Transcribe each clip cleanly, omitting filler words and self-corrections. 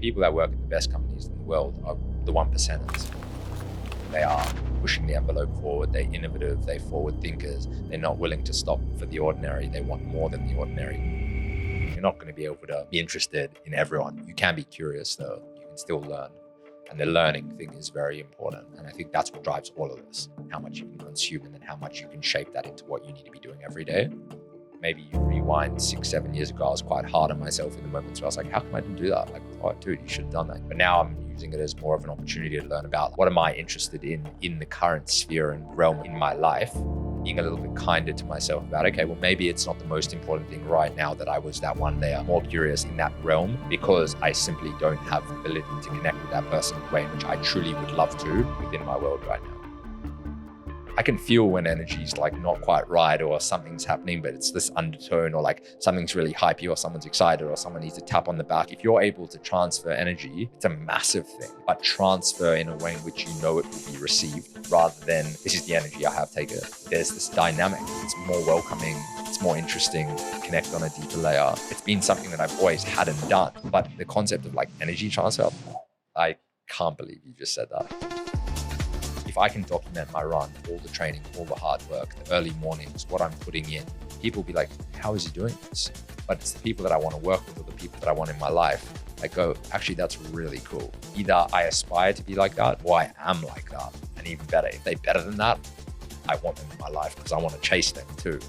people that work in the best companies in the world are the 1%ers. They are pushing the envelope forward. They're innovative. They're forward thinkers. They're not willing to stop for the ordinary. They want more than the ordinary. You're not going to be able to be interested in everyone. You can be curious though. You can still learn. And the learning thing is very important. And I think that's what drives all of this. How much you can consume and then how much you can shape that into what you need to be doing every day. Maybe you rewind 6-7 years ago, I was quite hard on myself in the moments where I was like, how come I didn't do that? Like, oh, dude, you should have done that. But now I'm using it as more of an opportunity to learn about what am I interested in the current sphere and realm in my life, being a little bit kinder to myself about, okay, well, maybe it's not the most important thing right now that I was that one layer more curious in that realm because I simply don't have the ability to connect with that person in the way in which I truly would love to within my world right now. I can feel when energy's like not quite right or something's happening, but it's this undertone or like something's really hypey or someone's excited or someone needs a tap on the back. If you're able to transfer energy, it's a massive thing, but transfer in a way in which you know it will be received rather than this is the energy I have, take it. There's this dynamic. It's more welcoming. It's more interesting, connect on a deeper layer. It's been something that I've always hadn't done, but the concept of like energy transfer, I can't believe you just said that. If I can document my run, all the training, all the hard work, the early mornings, what I'm putting in, people will be like, how is he doing this? But it's the people that I want to work with or the people that I want in my life. I go, actually, that's really cool. Either I aspire to be like that or I am like that. And even better, if they're better than that, I want them in my life because I want to chase them too.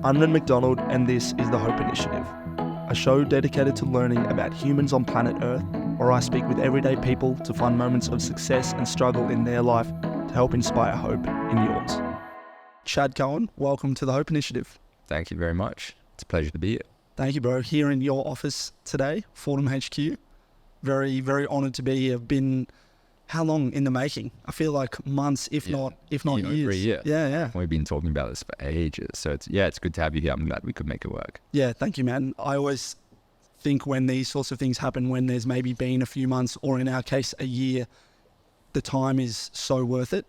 I'm Ned McDonald, and this is The Hope Initiative, a show dedicated to learning about humans on planet Earth, where I speak with everyday people to find moments of success and struggle in their life to help inspire hope in yours. Chad Cohen, welcome to The Hope Initiative. Thank you very much. It's a pleasure to be here. Thank you, bro. Here in your office today, Fortem HQ. Very, very honoured to be here. Been how long in the making? I feel like months, if not years. Over a year. Yeah. We've been talking about this for ages. So it's good to have you here. I'm glad we could make it work. Yeah, thank you, man. I always think when these sorts of things happen, when there's maybe been a few months or in our case, a year, the time is so worth it.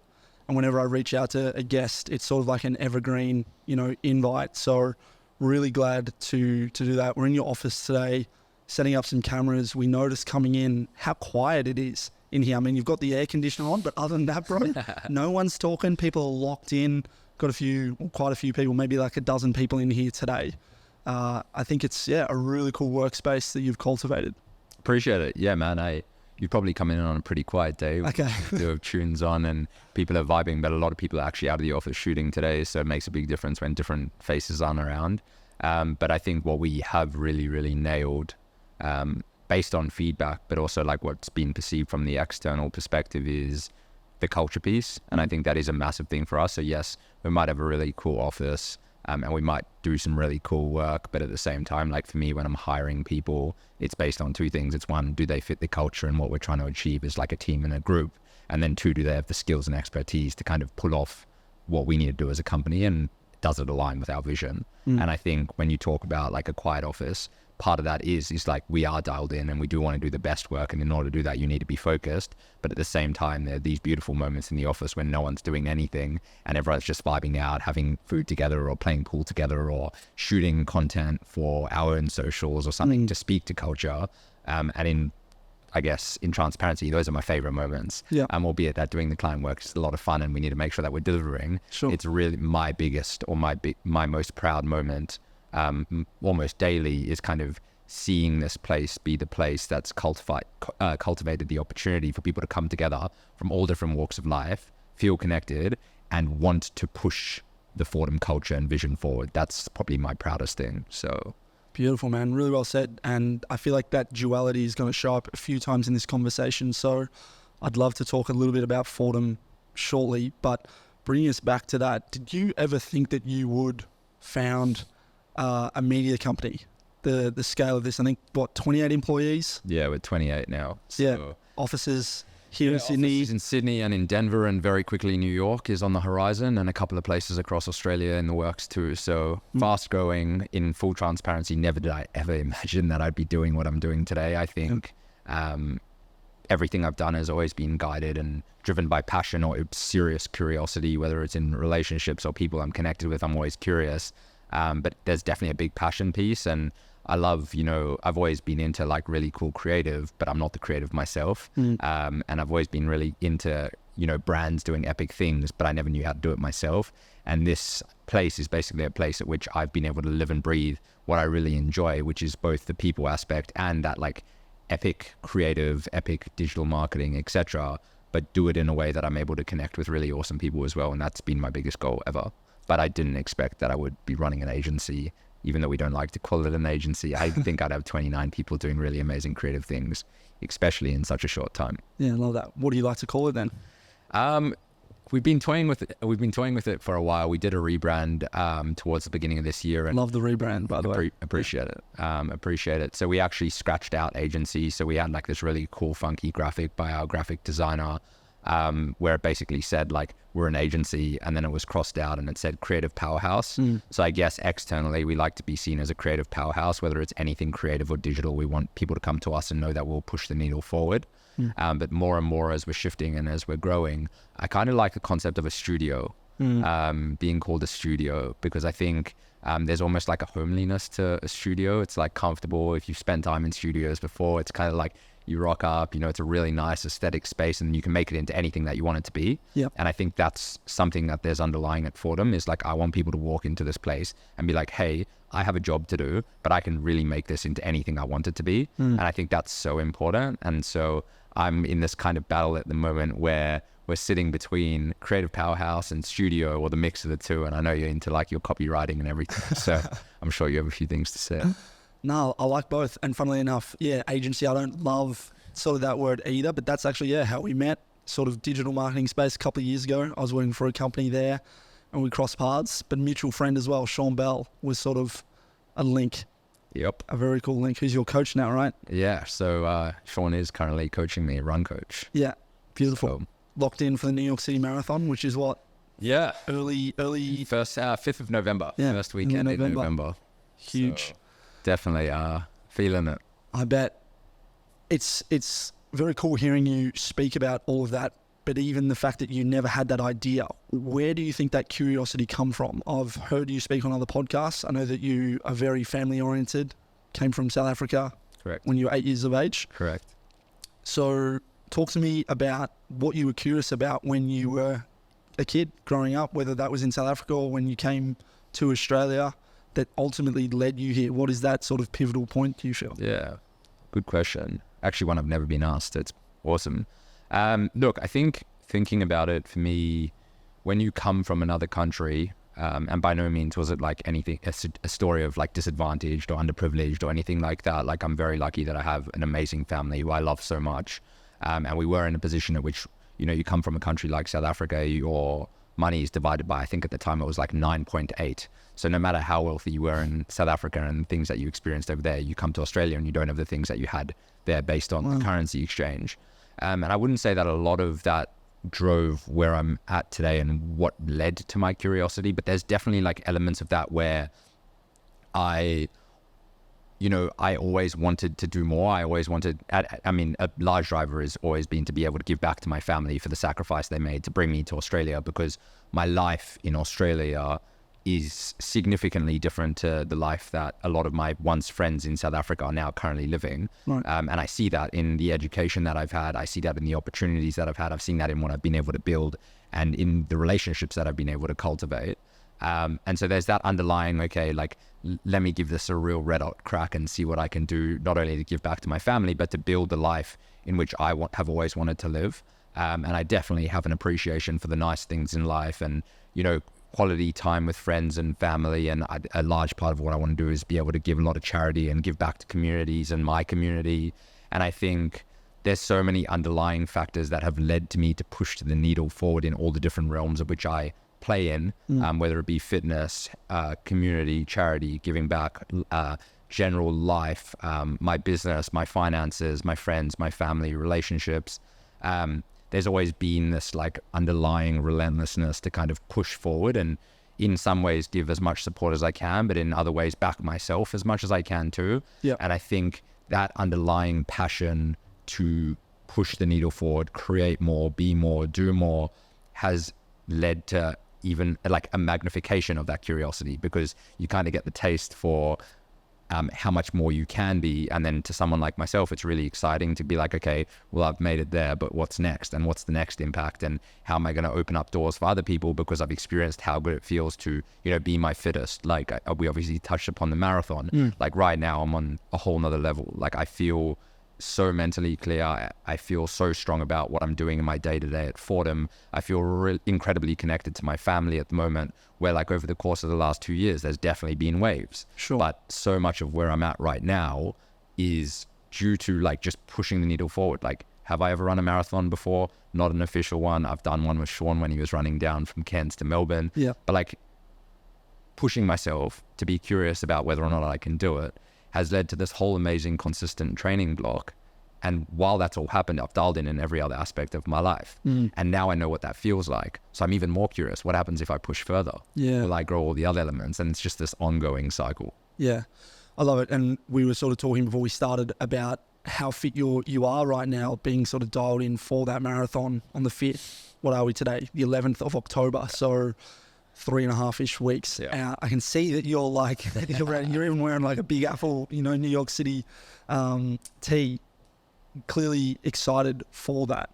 And whenever I reach out to a guest, it's sort of like an evergreen, invite. So really glad to do that. We're in your office today, setting up some cameras. We noticed coming in how quiet it is in here. I mean, you've got the air conditioner on, but other than that, bro, no one's talking. People are locked in. Got quite a few people, maybe like a dozen people in here today. I think it's, a really cool workspace that you've cultivated. Appreciate it. Yeah, man. You've probably come in on a pretty quiet day. Okay. Do have tunes on and people are vibing, but a lot of people are actually out of the office shooting today. So it makes a big difference when different faces aren't around. But I think what we have really, really nailed, based on feedback, but also like what's been perceived from the external perspective is the culture piece. And I think that is a massive thing for us. So yes, we might have a really cool office and we might do some really cool work, but at the same time, like for me, when I'm hiring people, it's based on two things. It's one, do they fit the culture and what we're trying to achieve as like a team and a group? And then two, do they have the skills and expertise to kind of pull off what we need to do as a company, and does it align with our vision? And I think when you talk about like a quiet office, part of that is like we are dialed in and we do want to do the best work, and in order to do that you need to be focused, but at the same time there are these beautiful moments in the office when no one's doing anything and everyone's just vibing out, having food together or playing pool together or shooting content for our own socials or something to speak to culture. And in transparency, those are my favorite moments. Yeah. Albeit that doing the client work is a lot of fun and we need to make sure that we're delivering. Sure. It's really my biggest or my most proud moment almost daily is kind of seeing this place be the place that's cultivated the opportunity for people to come together from all different walks of life, feel connected, and want to push the Fortem culture and vision forward. That's probably my proudest thing. So beautiful, man. Really well said. And I feel like that duality is going to show up a few times in this conversation. So I'd love to talk a little bit about Fortem shortly, but bringing us back to that, did you ever think that you would found a media company? The scale of this, I think, 28 employees? Yeah, we're 28 now. So. Yeah, offices here in Sydney. Offices in Sydney and in Denver, and very quickly New York is on the horizon, and a couple of places across Australia in the works too. So fast growing. In full transparency, never did I ever imagine that I'd be doing what I'm doing today. I think everything I've done has always been guided and driven by passion or serious curiosity, whether it's in relationships or people I'm connected with. I'm always curious. But there's definitely a big passion piece, and I love, I've always been into like really cool creative, but I'm not the creative myself. And I've always been really into, brands doing epic things, but I never knew how to do it myself. And this place is basically a place at which I've been able to live and breathe what I really enjoy, which is both the people aspect and that like epic creative, epic digital marketing, etc., but do it in a way that I'm able to connect with really awesome people as well. And that's been my biggest goal ever. But I didn't expect that I would be running an agency, even though we don't like to call it an agency. I think I'd have 29 people doing really amazing creative things, especially in such a short time. Yeah, I love that. What do you like to call it then? We've been toying with it for a while. We did a rebrand towards the beginning of this year. And love the rebrand, by the way. Appreciate it. Appreciate it. So we actually scratched out agency. So we had like this really cool, funky graphic by our graphic designer, where it basically said like, we're an agency, and then it was crossed out and it said creative powerhouse. So I guess externally we like to be seen as a creative powerhouse, whether it's anything creative or digital. We want people to come to us and know that we'll push the needle forward. But more and more as we're shifting and as we're growing, I kind of like the concept of a studio, being called a studio, because I think there's almost like a homeliness to a studio. It's like comfortable. If you've spent time in studios before, it's kind of like you rock up, it's a really nice aesthetic space and you can make it into anything that you want it to be. And I think that's something that there's underlying at Fortem is like, I want people to walk into this place and be like, hey, I have a job to do, but I can really make this into anything I want it to be. And I think that's so important. And so I'm in this kind of battle at the moment where we're sitting between creative powerhouse and studio, or the mix of the two. And I know you're into like your copywriting and everything. So I'm sure you have a few things to say. No, I like both. And funnily enough, agency, I don't love sort of that word either, but that's actually, how we met, sort of digital marketing space a couple of years ago. I was working for a company there and we crossed paths, but mutual friend as well, Sean Bell, was sort of a link. Yep. A very cool link. Who's your coach now, right? Yeah. So Sean is currently coaching me, run coach. Yeah. Beautiful. So, locked in for the New York City Marathon, which is what? Yeah. Early. First, 5th of November. Yeah. First weekend in November. Huge. So, definitely feeling it. I bet. It's very cool hearing you speak about all of that, but even the fact that you never had that idea, where do you think that curiosity come from? I've heard you speak on other podcasts. I know that you are very family oriented, came from South Africa. Correct. When you were 8 years of age. Correct. So talk to me about what you were curious about when you were a kid growing up, whether that was in South Africa or when you came to Australia, that ultimately led you here. What is that sort of pivotal point, do you feel? Yeah, good question. Actually, one I've never been asked. It's awesome. Look, I think thinking about it for me, when you come from another country, and by no means was it like anything, a story of like disadvantaged or underprivileged or anything like that. Like I'm very lucky that I have an amazing family who I love so much. And we were in a position at which, you come from a country like South Africa, your money is divided by, I think at the time it was like 9.8. So no matter how wealthy you were in South Africa and things that you experienced over there, you come to Australia and you don't have the things that you had there based on the currency exchange. And I wouldn't say that a lot of that drove where I'm at today and what led to my curiosity, but there's definitely like elements of that where I always wanted to do more. I always wanted, a large driver has always been to be able to give back to my family for the sacrifice they made to bring me to Australia, because my life in Australia is significantly different to the life that a lot of my once friends in South Africa are now currently living. Right. And I see that in the education that I've had. I see that in the opportunities that I've had. I've seen that in what I've been able to build and in the relationships that I've been able to cultivate. And so there's that underlying, let me give this a real red hot crack and see what I can do, not only to give back to my family, but to build the life in which I have always wanted to live. And I definitely have an appreciation for the nice things in life and, quality time with friends and family. And a large part of what I want to do is be able to give a lot of charity and give back to communities and my community. And I think there's so many underlying factors that have led to me to push the needle forward in all the different realms of which I play in, whether it be fitness, community, charity, giving back, general life, my business, my finances, my friends, my family, relationships. There's always been this like underlying relentlessness to kind of push forward and in some ways give as much support as I can, but in other ways back myself as much as I can too. Yep. And I think that underlying passion to push the needle forward, create more, be more, do more, has led to even like a magnification of that curiosity, because you kind of get the taste for how much more you can be. And then to someone like myself, it's really exciting to be like, okay, well, I've made it there, but what's next? And what's the next impact? And how am I going to open up doors for other people? Because I've experienced how good it feels to, be my fittest. Like we obviously touched upon the marathon. Like right now I'm on a whole nother level. Like I feel so mentally clear. I feel so strong about what I'm doing in my day-to-day at Fortem. I feel incredibly connected to my family at the moment, where like over the course of the last 2 years, there's definitely been waves. Sure. But so much of where I'm at right now is due to like just pushing the needle forward. Like, have I ever run a marathon before? Not an official one. I've done one with Sean when he was running down from Cairns to Melbourne. Yeah. But like pushing myself to be curious about whether or not I can do it has led to this whole amazing consistent training block. And while that's all happened, I've dialed in every other aspect of my life. And now I know what that feels like. So I'm even more curious. What happens if I push further? Yeah. Will I grow all the other elements? And it's just this ongoing cycle. Yeah, I love it. And we were sort of talking before we started about how fit you are right now, being sort of dialed in for that marathon on the 5th. What are we today? The 11th of October. So 3.5-ish weeks out. I can see that you're like, you're even wearing like a Big Apple, New York City tee. Clearly excited for that.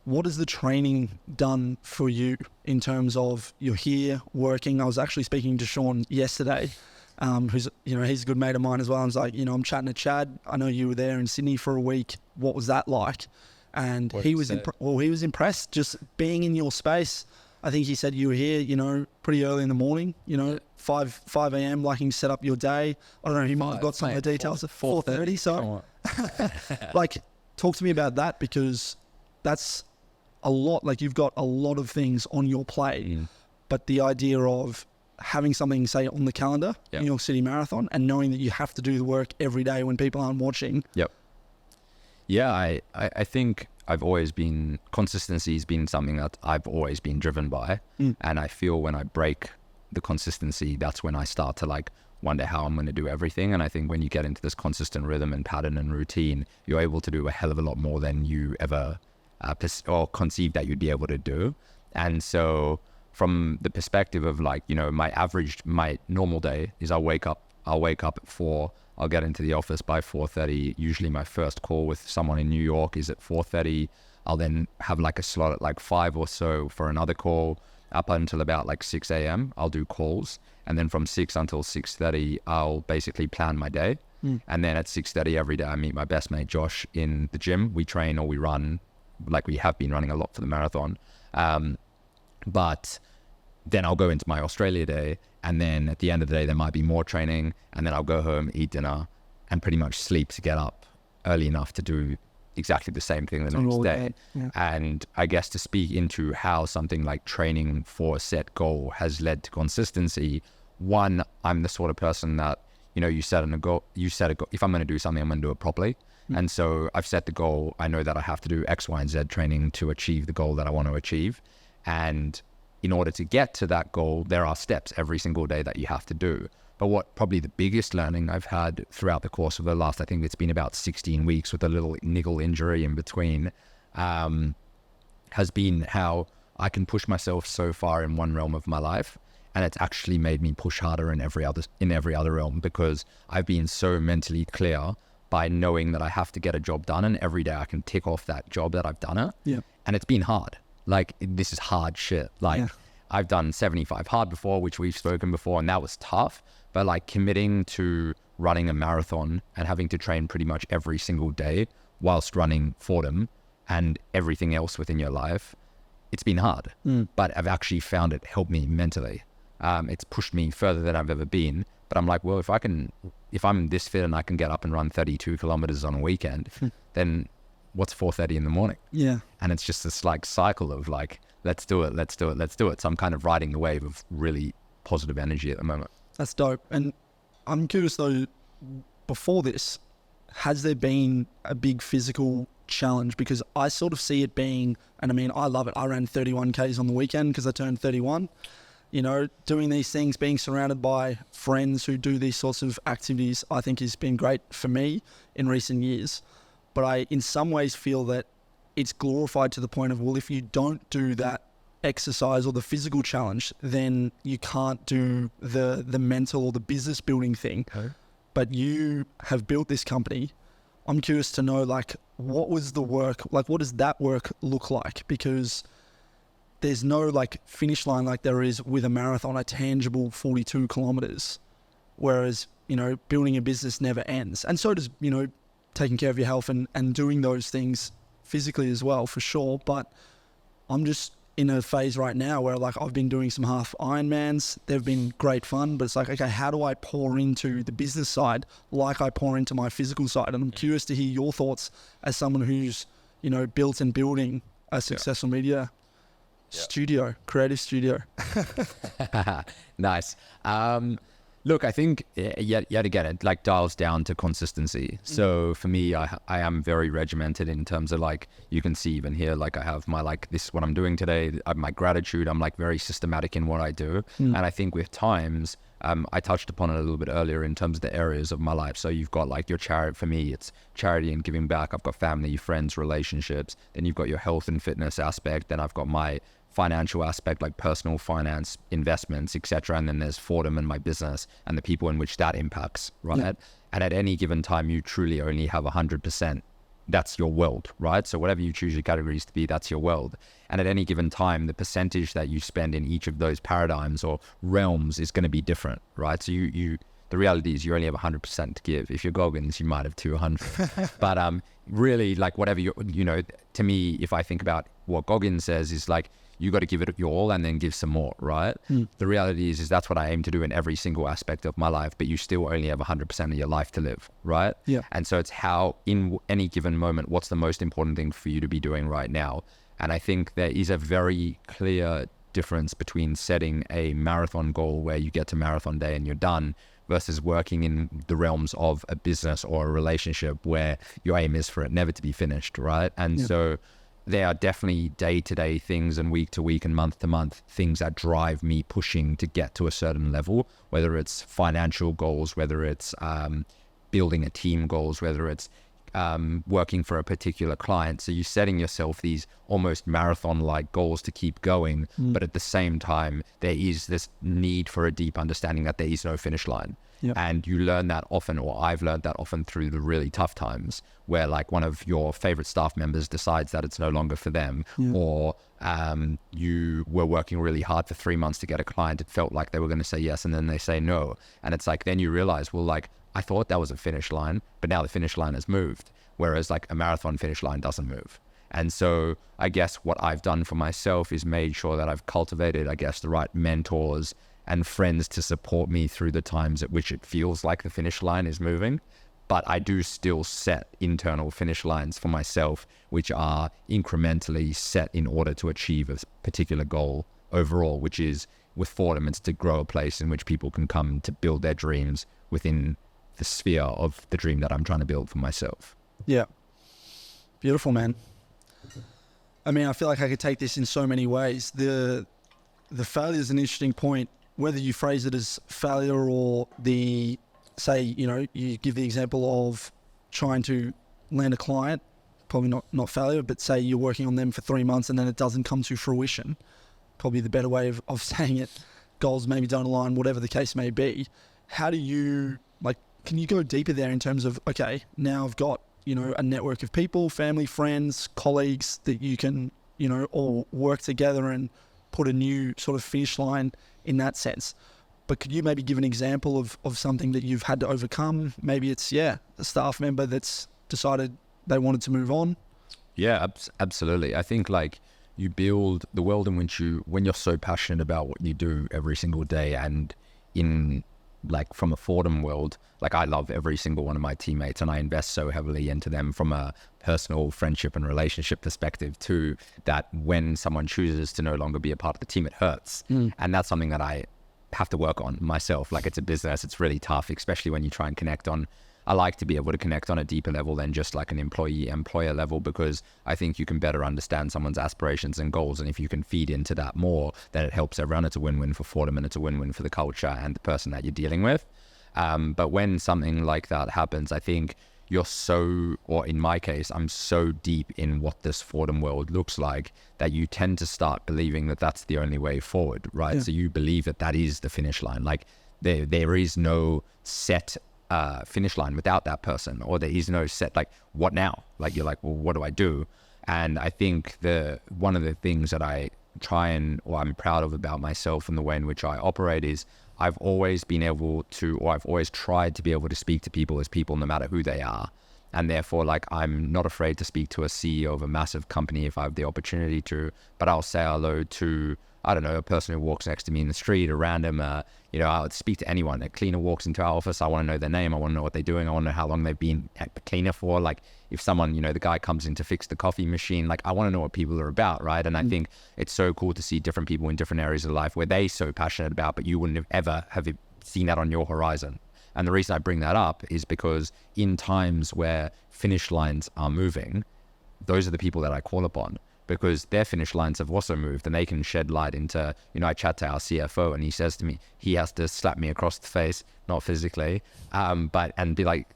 What has the training done for you in terms of you're here working? I was actually speaking to Sean yesterday, who's, he's a good mate of mine as well. I was like, I'm chatting to Chad. I know you were there in Sydney for a week. What was that like? And he was impressed just being in your space. I think he said you were here, pretty early in the morning, 5 a.m. like you set up your day. I don't know, he might have got some of the details at 4:30. So like, talk to me about that, because that's a lot. Like, you've got a lot of things on your plate, but the idea of having something, say, on the calendar, New York City Marathon, and knowing that you have to do the work every day when people aren't watching. Yeah, I think consistency has been something that I've always been driven by. And I feel when I break the consistency, that's when I start to like wonder how I'm going to do everything. And I think when you get into this consistent rhythm and pattern and routine, you're able to do a hell of a lot more than you ever or conceived that you'd be able to do. And so from the perspective of like, my normal day is I'll wake up at 4. I'll get into the office by 4:30. Usually my first call with someone in New York is at 4:30. I'll then have like a slot at like 5 or so for another call. Up until about like 6 a.m. I'll do calls. And then from 6 until 6:30, I'll basically plan my day. And then at 6:30 every day, I meet my best mate, Josh, in the gym. We train or we run, like we have been running a lot for the marathon. But then I'll go into my Australia day. And then at the end of the day, there might be more training. And then I'll go home, eat dinner, and pretty much sleep to get up early enough to do exactly the same thing the next day. And I guess to speak into how something like training for a set goal has led to consistency, one, I'm the sort of person that, you set a goal, if I'm going to do something, I'm going to do it properly. And so I've set the goal. I know that I have to do X, Y, and Z training to achieve the goal that I want to achieve. And in order to get to that goal, there are steps every single day that you have to do. But what probably the biggest learning I've had throughout the course of the last, I think it's been about 16 weeks with a little niggle injury in between, has been how I can push myself so far in one realm of my life. And it's actually made me push harder in every other realm, because I've been so mentally clear by knowing that I have to get a job done. And every day I can tick off that job that I've done it. And it's been hard. Like, this is hard shit. Like, I've done 75 hard before, which we've spoken before, and that was tough. But like committing to running a marathon and having to train pretty much every single day whilst running Fortem and everything else within your life, it's been hard. But I've actually found it helped me mentally. It's pushed me further than I've ever been. But I'm like, well, if I'm this fit and I can get up and run 32 kilometers on a weekend, then what's 4:30 in the morning? And it's just this like cycle of like, let's do it. So I'm kind of riding the wave of really positive energy at the moment. That's dope. And I'm curious though, before this, has there been a big physical challenge? Because I sort of see it being, and I mean, I love it. I ran 31 Ks on the weekend because I turned 31. Doing these things, being surrounded by friends who do these sorts of activities, I think has been great for me in recent years. But I, in some ways, feel that it's glorified to the point of, well, if you don't do that exercise or the physical challenge, then you can't do the mental or the business building thing. Okay. But you have built this company. I'm curious to know, like, what was the work, like, what does that work look like? Because there's no like finish line like there is with a marathon, a tangible 42 kilometers. Whereas, you know, building a business never ends. And so does, you know, taking care of your health and doing those things physically as well, for sure. But I'm just in a phase right now where, like, I've been doing some half Ironmans. They've been great fun, but it's like, okay, how do I pour into the business side like I pour into my physical side? And I'm curious to hear your thoughts as someone who's, you know, built and building a successful media studio, creative studio. Nice. Look, I think yet again, it like dials down to consistency. So for me, I am very regimented in terms of, like, you can see even here, like, I have my, like, this is what I'm doing today, my gratitude. I'm like very systematic in what I do. And I think with times, I touched upon it a little bit earlier in terms of the areas of my life. So you've got like your charity. For me, it's charity and giving back. I've got family, friends, relationships. Then you've got your health and fitness aspect. Then I've got my financial aspect, like personal finance, investments, etc. And then there's Fortem and my business and the people in which that impacts, right? Yeah. And at any given time, you truly only have 100%. That's your world, right? So whatever you choose your categories to be, that's your world. And at any given time, the percentage that you spend in each of those paradigms or realms is going to be different, right? So the reality is you only have 100% to give. If you're Goggins, you might have 200. But really, like, whatever you know, to me, if I think about what Goggins says, is like, you got to give it your all and then give some more, right? The reality is that's what I aim to do in every single aspect of my life, but you still only have 100% of your life to live, right? Yeah. And so it's how, in any given moment, what's the most important thing for you to be doing right now? And I think there is a very clear difference between setting a marathon goal where you get to marathon day and you're done, versus working in the realms of a business or a relationship where your aim is for it never to be finished, right? And so there are definitely day-to-day things and week-to-week and month-to-month things that drive me pushing to get to a certain level, whether it's financial goals, whether it's building a team goals, whether it's working for a particular client. So you're setting yourself these almost marathon-like goals to keep going, but at the same time, there is this need for a deep understanding that there is no finish line. Yep. And you learn that often, or I've learned that often through the really tough times where, like, one of your favorite staff members decides that it's no longer for them, or you were working really hard for 3 months to get a client. It felt like they were going to say yes, and then they say no. And it's like, then you realize, well, like, I thought that was a finish line, but now the finish line has moved. Whereas, like, a marathon finish line doesn't move. And so I guess what I've done for myself is made sure that I've cultivated, I guess, the right mentors and friends to support me through the times at which it feels like the finish line is moving. But I do still set internal finish lines for myself, which are incrementally set in order to achieve a particular goal overall, which is, with Fortem, it's to grow a place in which people can come to build their dreams within the sphere of the dream that I'm trying to build for myself. Yeah. Beautiful, man. I mean, I feel like I could take this in so many ways. The failure is an interesting point, whether you phrase it as failure or say, you know, you give the example of trying to land a client, probably not failure, but say you're working on them for 3 months and then it doesn't come to fruition. Probably the better way of saying it. Goals maybe don't align, whatever the case may be. How do you, like, can you go deeper there in terms of, okay, now I've got, you know, a network of people, family, friends, colleagues that you can, you know, all work together and put a new sort of finish line in that sense. But could you maybe give an example of something that you've had to overcome? Maybe it's, a staff member that's decided they wanted to move on. Yeah, absolutely. I think, like, you build the world in which when you're so passionate about what you do every single day, and in, like, from a Fortem world, like, I love every single one of my teammates and I invest so heavily into them from a personal friendship and relationship perspective too, that when someone chooses to no longer be a part of the team, it hurts. And that's something that I have to work on myself. Like, it's a business, it's really tough, especially when you try and connect on, I like to be able to connect on a deeper level than just like an employee-employer level, because I think you can better understand someone's aspirations and goals. And if you can feed into that more, then it helps everyone. It's a win-win for Fortem and it's a win-win for the culture and the person that you're dealing with. But when something like that happens, I think you're so, or in my case, I'm so deep in what this Fortem world looks like that you tend to start believing that that's the only way forward, right? Yeah. So you believe that that is the finish line. Like there is no set finish line without that person, or there is no set, like, what now? Like, you're like, well, what do I do? And I think one of the things that I or I'm proud of about myself and the way in which I operate is I've always been able to, or I've always tried to be able to speak to people as people, no matter who they are. And therefore, like, I'm not afraid to speak to a CEO of a massive company if I have the opportunity to, but I'll say hello to, I don't know, a person who walks next to me in the street, a random, I would speak to anyone. A cleaner walks into our office, I want to know their name, I want to know what they're doing, I want to know how long they've been at the cleaner for. Like, if someone, the guy comes in to fix the coffee machine, like, I want to know what people are about, right? And I think it's so cool to see different people in different areas of life where they're so passionate about, but you wouldn't have ever have seen that on your horizon. And the reason I bring that up is because in times where finish lines are moving, those are the people that I call upon, because their finish lines have also moved and they can shed light into, I chat to our CFO and he says to me, he has to slap me across the face, not physically, and be like,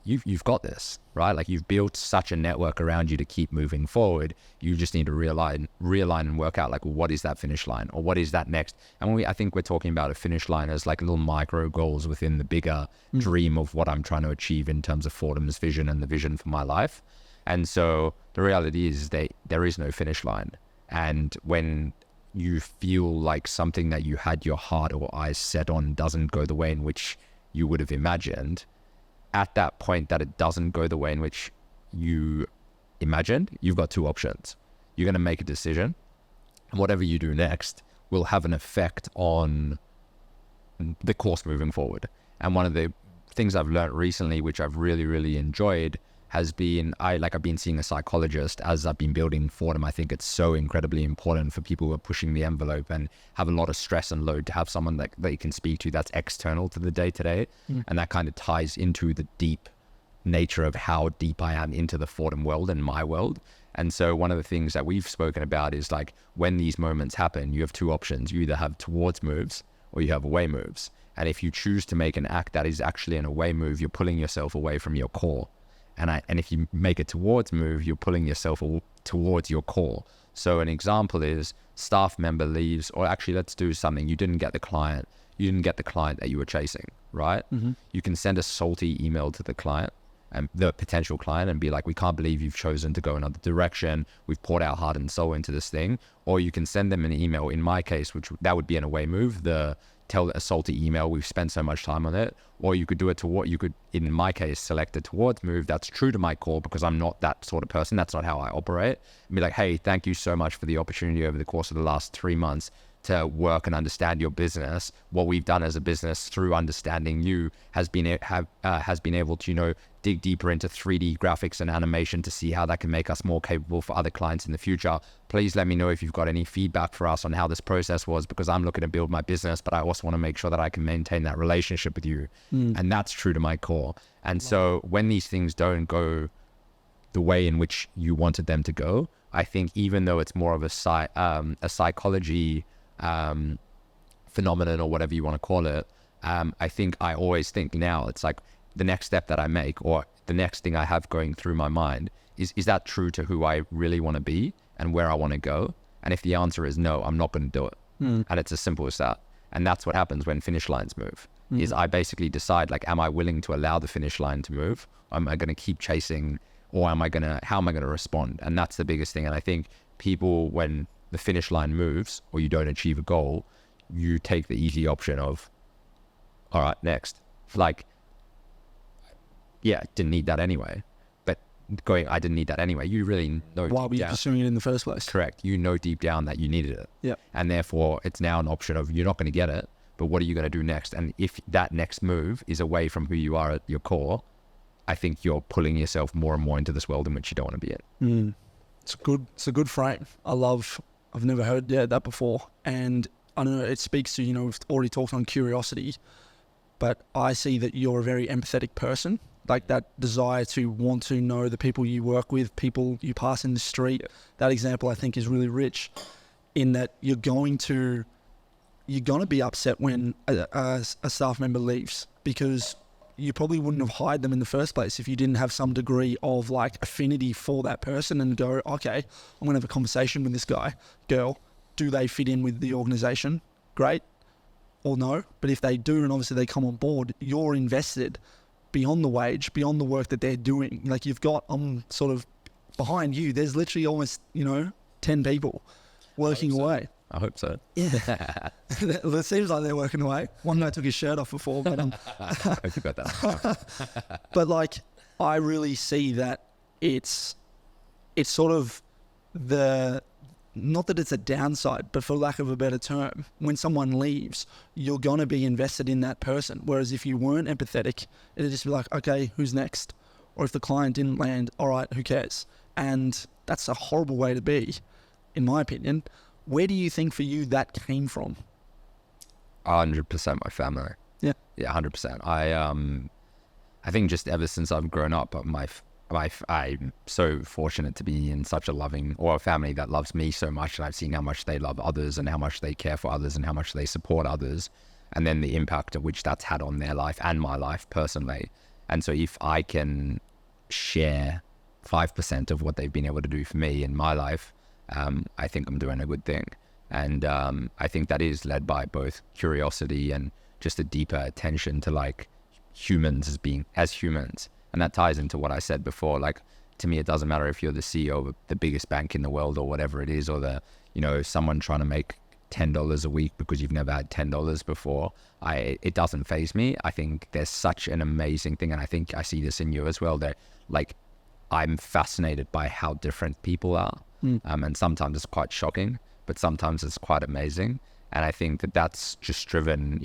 you've got this, right? Like, you've built such a network around you to keep moving forward. You just need to realign and work out, like, well, what is that finish line, or what is that next? And I think we're talking about a finish line as like little micro goals within the bigger dream of what I'm trying to achieve in terms of Fortem's vision and the vision for my life. And so the reality is there is no finish line. And when you feel like something that you had your heart or eyes set on doesn't go the way in which you would have imagined, at that point that it doesn't go the way in which you imagined, you've got two options. You're going to make a decision, and whatever you do next will have an effect on the course moving forward. And one of the things I've learned recently, which I've really, really enjoyed, has been, I've been seeing a psychologist as I've been building Fortem. I think it's so incredibly important for people who are pushing the envelope and have a lot of stress and load to have someone that they can speak to that's external to the day-to-day. And that kind of ties into the deep nature of how deep I am into the Fortem world and my world. And so one of the things that we've spoken about is, like, when these moments happen, you have two options. You either have towards moves or you have away moves. And if you choose to make an act that is actually an away move, you're pulling yourself away from your core. And if you make a towards move, you're pulling yourself towards your core. So an example is staff member leaves, or actually, let's do something. You didn't get the client that you were chasing, right? You can send a salty email to the client and the potential client and be like, we can't believe you've chosen to go another direction. We've poured our heart and soul into this thing. Or you can send them an email, in my case, that would be an away move, tell a salty email, we've spent so much time on it. Or you could do it in my case, select a towards move that's true to my core, because I'm not that sort of person. That's not how I operate. And be like, hey, thank you so much for the opportunity over the course of the last 3 months to work and understand your business. What we've done as a business through understanding you has been able to, dig deeper into 3D graphics and animation to see how that can make us more capable for other clients in the future. Please let me know if you've got any feedback for us on how this process was, because I'm looking to build my business, but I also want to make sure that I can maintain that relationship with you. And that's true to my core. And so when these things don't go the way in which you wanted them to go, I think even though it's more of a psychology phenomenon, or whatever you want to call it, I always think now, it's like the next step that I make, or the next thing I have going through my mind is that true to who I really want to be and where I want to go? And if the answer is no, I'm not going to do it. And it's as simple as that. And that's what happens when finish lines move, is I basically decide, like, am I willing to allow the finish line to move? Am I going to keep chasing, or how am I going to respond? And that's the biggest thing. And I think people, when the finish line moves or you don't achieve a goal, you take the easy option of, all right, next. Like, yeah, didn't need that anyway. But I didn't need that anyway. You really know. Why were you pursuing it in the first place? Correct. You know deep down that you needed it. Yeah. And therefore, it's now an option of, you're not going to get it, but what are you going to do next? And if that next move is away from who you are at your core, I think you're pulling yourself more and more into this world in which you don't want to be in. It's a good frame. I've never heard that before. And I know it speaks to, we've already talked on curiosity, but I see that you're a very empathetic person. Like, that desire to want to know the people you work with, people you pass in the street. That example, I think, is really rich, in that you're going to be upset when a staff member leaves, because you probably wouldn't have hired them in the first place if you didn't have some degree of like affinity for that person and go, okay, I'm going to have a conversation with this guy, girl. Do they fit in with the organization? Great. Or no. But if they do, and obviously they come on board, you're invested beyond the wage, beyond the work that they're doing. Like I'm sort of behind you. There's literally almost, 10 people working away. I hope so. Yeah. It seems like they're working away. One guy took his shirt off before, but I hope you got that. but like, I really see that it's sort of not that it's a downside, but for lack of a better term, when someone leaves, you're going to be invested in that person. Whereas if you weren't empathetic, it'd just be like, okay, who's next? Or if the client didn't land, all right, who cares? And that's a horrible way to be, in my opinion. Where do you think for you that came from? 100% my family. Yeah. Yeah, 100%. I think just ever since I've grown up, I'm so fortunate to be in such a family that loves me so much, and I've seen how much they love others and how much they care for others and how much they support others, and then the impact of which that's had on their life and my life personally. And so if I can share 5% of what they've been able to do for me in my life, I think I'm doing a good thing. And I think that is led by both curiosity and just a deeper attention to like humans as humans. And that ties into what I said before. Like, to me, it doesn't matter if you're the CEO of the biggest bank in the world or whatever it is, or someone trying to make $10 a week because you've never had $10 before. It doesn't faze me. I think there's such an amazing thing, and I think I see this in you as well, that like I'm fascinated by how different people are. And sometimes it's quite shocking, but sometimes it's quite amazing. And I think that's just driven,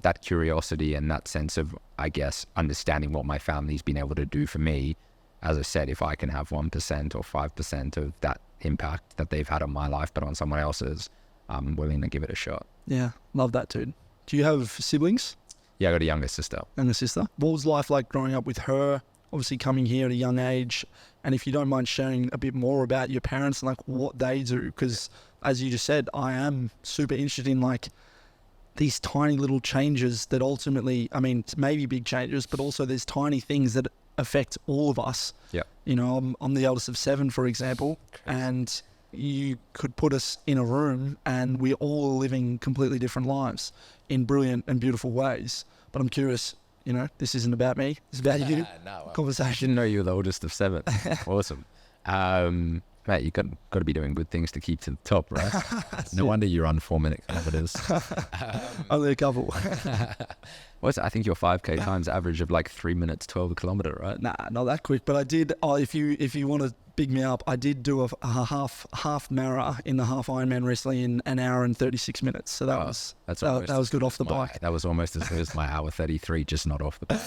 that curiosity and that sense of, I guess, understanding what my family's been able to do for me. As I said, if I can have 1% or 5% of that impact that they've had on my life, but on someone else's, I'm willing to give it a shot. Yeah, love that, dude. Do you have siblings? Yeah, I got a younger sister. Younger sister. What was life like growing up with her? Obviously coming here at a young age. And if you don't mind sharing a bit more about your parents and like what they do, because as you just said, I am super interested in like these tiny little changes that ultimately, I mean, maybe big changes, but also there's tiny things that affect all of us. Yeah. I'm the eldest of 7, for example, and you could put us in a room and we're all living completely different lives in brilliant and beautiful ways. But I'm curious, this isn't about me. It's about you. No, I Conversation. didn't know you were the oldest of 7. Awesome. Mate, you've got to be doing good things to keep to the top, right? No wonder you run 4-minute kilometers. Only a couple. I think your 5K times average of like 3 minutes 12 a kilometer, right? Nah, not that quick. But I did. If you want to big me up, I did do a half mara in the half Ironman recently in an hour and 36 minutes. So that was good off the bike. That was almost as good as my hour 33, just not off the bike.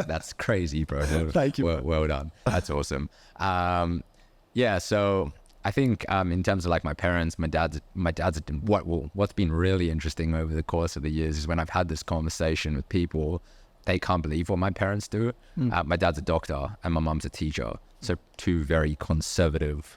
That's crazy, bro. Thank you. Well done. That's awesome. Yeah. So I think in terms of like my parents, my dad's what's been really interesting over the course of the years is when I've had this conversation with people, they can't believe what my parents do. My dad's a doctor and my mum's a teacher. So 2 very conservative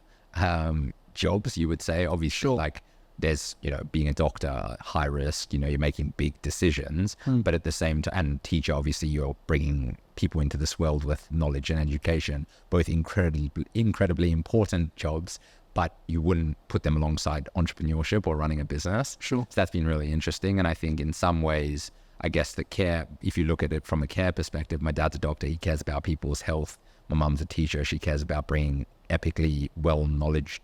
jobs, you would say. Obviously, sure. Like there's, being a doctor, high risk, you're making big decisions, but at the same time, and teacher, obviously you're bringing people into this world with knowledge and education, both incredibly important jobs, but you wouldn't put them alongside entrepreneurship or running a business. Sure. So that's been really interesting. And I think in some ways, I guess the care, if you look at it from a care perspective, my dad's a doctor, he cares about people's health. My mum's a teacher, she cares about bringing epically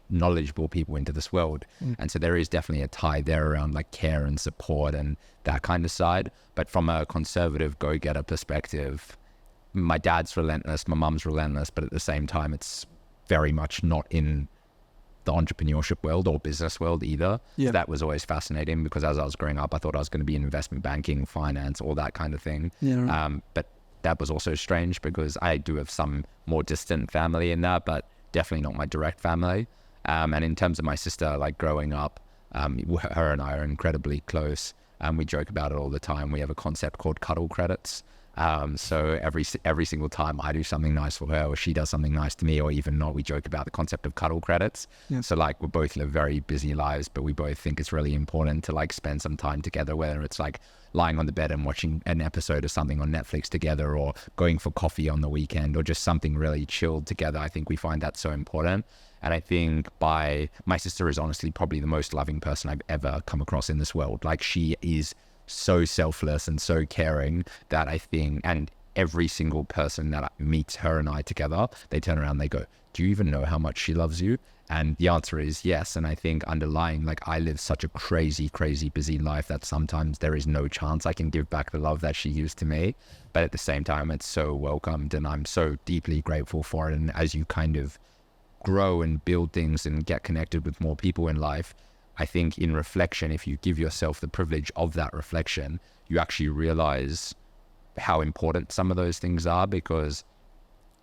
knowledgeable people into this world. And so there is definitely a tie there around like care and support and that kind of side. But from a conservative go-getter perspective, my dad's relentless, my mum's relentless, but at the same time, it's very much not in the entrepreneurship world or business world either. Yeah. So that was always fascinating because as I was growing up, I thought I was going to be in investment banking, finance, all that kind of thing. Yeah, right. But that was also strange because I do have some more distant family in that, but definitely not my direct family. And in terms of my sister, like growing up, her and I are incredibly close. We joke about it all the time. We have a concept called cuddle credits. So every single time I do something nice for her, or she does something nice to me, or even not, we joke about the concept of cuddle credits. Yeah. So like we both live very busy lives, but we both think it's really important to like spend some time together, whether it's like lying on the bed and watching an episode of something on Netflix together, or going for coffee on the weekend, or just something really chilled together. I think we find that so important. And I think my sister is honestly probably the most loving person I've ever come across in this world. Like she is so selfless and so caring that I think, and every single person that meets her and I together, they turn around and they go, do you even know how much she loves you? And the answer is yes. And I think underlying, like I live such a crazy busy life that sometimes there is no chance I can give back the love that she gives to me. But at the same time, it's so welcomed and I'm so deeply grateful for it. And as you kind of grow and build things and get connected with more people in life, I think in reflection, if you give yourself the privilege of that reflection, you actually realize how important some of those things are, because,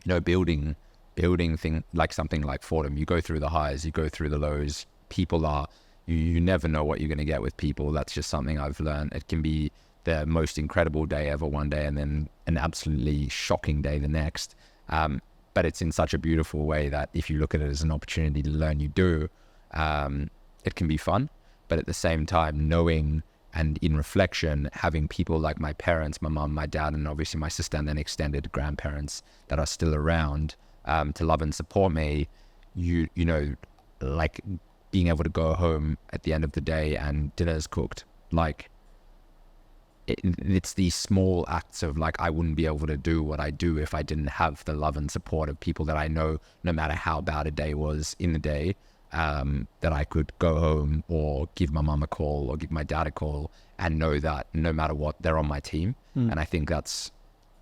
you know, building thing like something like Fortem, you go through the highs, you go through the lows. People are, you never know what you're going to get with people. That's just something I've learned. It can be the most incredible day ever one day and then an absolutely shocking day the next. But it's in such a beautiful way that if you look at it as an opportunity to learn, you do. It can be fun, but at the same time, knowing and in reflection, having people like my parents, my mum, my dad, and obviously my sister, and then extended grandparents that are still around to love and support me, you know, like being able to go home at the end of the day and dinner's cooked. Like it's these small acts of like, I wouldn't be able to do what I do if I didn't have the love and support of people that I know, no matter how bad a day was in the day. That I could go home or give my mum a call or give my dad a call and know that no matter what, they're on my team. And I think that's,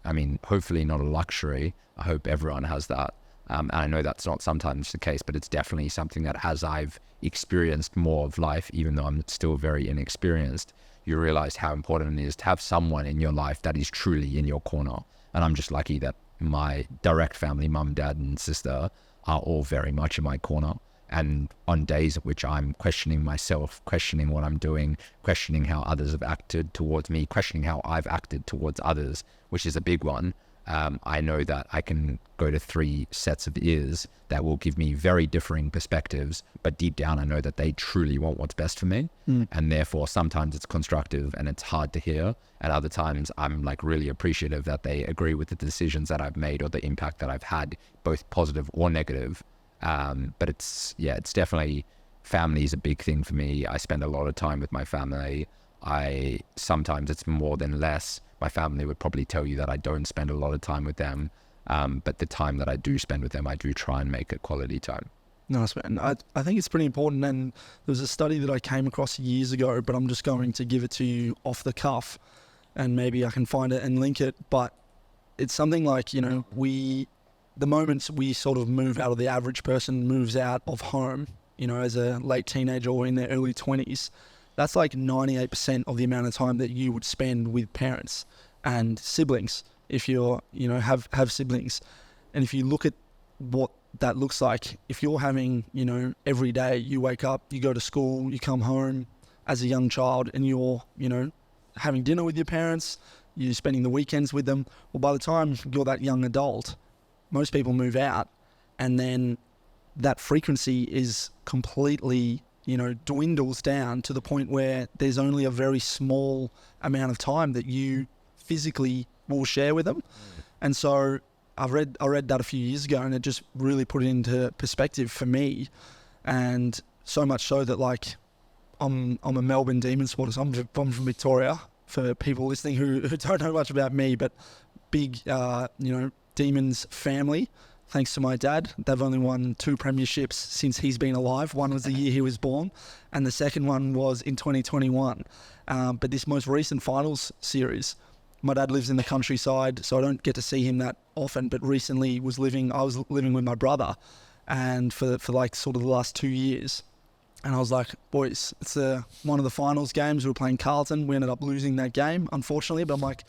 I mean, hopefully not a luxury. I hope everyone has that. And I know that's not sometimes the case, but it's definitely something that as I've experienced more of life, even though I'm still very inexperienced, you realize how important it is to have someone in your life that is truly in your corner. And I'm just lucky that my direct family, mum, dad, and sister are all very much in my corner. And on days at which I'm questioning myself, questioning what I'm doing, questioning how others have acted towards me, questioning how I've acted towards others, which is a big one, I know that I can go to 3 sets of ears that will give me very differing perspectives, but deep down I know that they truly want what's best for me. And therefore sometimes it's constructive and it's hard to hear, and other times I'm like really appreciative that they agree with the decisions that I've made or the impact that I've had, both positive or negative. But it's definitely, family is a big thing for me. I spend a lot of time with my family. Sometimes it's more than less. My family would probably tell you that I don't spend a lot of time with them. But the time that I do spend with them, I do try and make it quality time. Nice, man. I think it's pretty important. And there was a study that I came across years ago, but I'm just going to give it to you off the cuff and maybe I can find it and link it. But it's something like, you know, the moment we sort of move out, of the average person moves out of home, you know, as a late teenager or in their early 20s, that's like 98% of the amount of time that you would spend with parents and siblings if you're, you know, have siblings. And if you look at what that looks like, if you're having, you know, every day you wake up, you go to school, you come home as a young child and you're, you know, having dinner with your parents, you're spending the weekends with them. Well, by the time you're that young adult, most people move out, and then that frequency is completely, you know, dwindles down to the point where there's only a very small amount of time that you physically will share with them. And so I read that a few years ago, and it just really put it into perspective for me. And so much so that, like, I'm a Melbourne Demon supporter. So I'm from Victoria, for people listening who don't know much about me, but big, you know, Demons family, thanks to my dad. They've only won 2 premierships since he's been alive. One was the year he was born, and the second one was in 2021. But this most recent finals series, my dad lives in the countryside, so I don't get to see him that often, but recently I was living with my brother, and for like sort of the last 2 years. And I was like, boys, it's one of the finals games. We were playing Carlton. We ended up losing that game, unfortunately, but I'm like,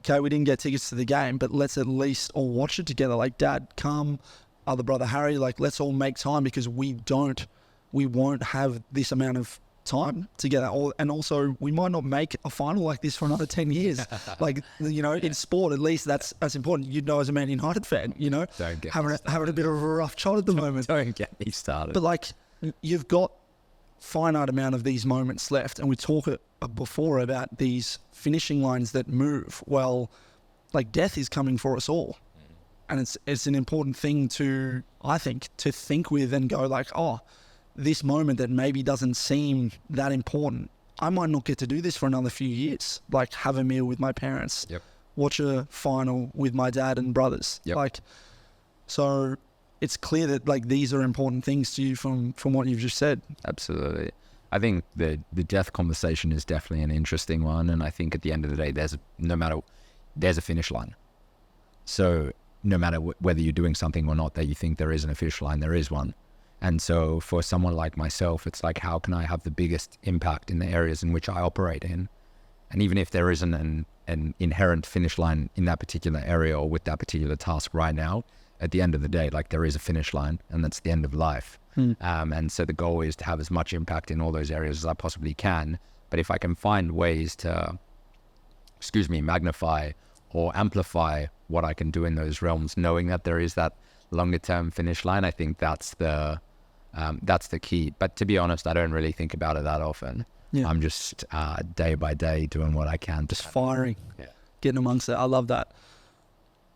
okay, we didn't get tickets to the game, but let's at least all watch it together. Like, Dad, come, other brother Harry, like, let's all make time, because we won't have this amount of time together. And also, we might not make a final like this for another 10 years. Like, you know, in sport, at least that's important. You'd know as a Man United fan, you know, having a bit of a rough shot at the moment. Don't get me started. But like, you've got finite amount of these moments left, and we talked before about these finishing lines that move. Well, like, death is coming for us all, and it's an important thing to, I think, to think with and go like, oh, this moment that maybe doesn't seem that important, I might not get to do this for another few years. Like, have a meal with my parents, watch a final with my dad and brothers. Like, so it's clear that like these are important things to you from what you've just said. Absolutely. I think the death conversation is definitely an interesting one, and I think at the end of the day, there's a finish line. So no matter whether you're doing something or not that you think there isn't a finish line, there is one. And so for someone like myself, it's like, how can I have the biggest impact in the areas in which I operate in? And even if there isn't an inherent finish line in that particular area or with that particular task right now, at the end of the day, like, there is a finish line, and that's the end of life. And so the goal is to have as much impact in all those areas as I possibly can. But if I can find ways to, magnify or amplify what I can do in those realms, knowing that there is that longer term finish line, I think that's the key. But to be honest, I don't really think about it that often. I'm just day by day doing what I can. Just firing, getting amongst it. I love that.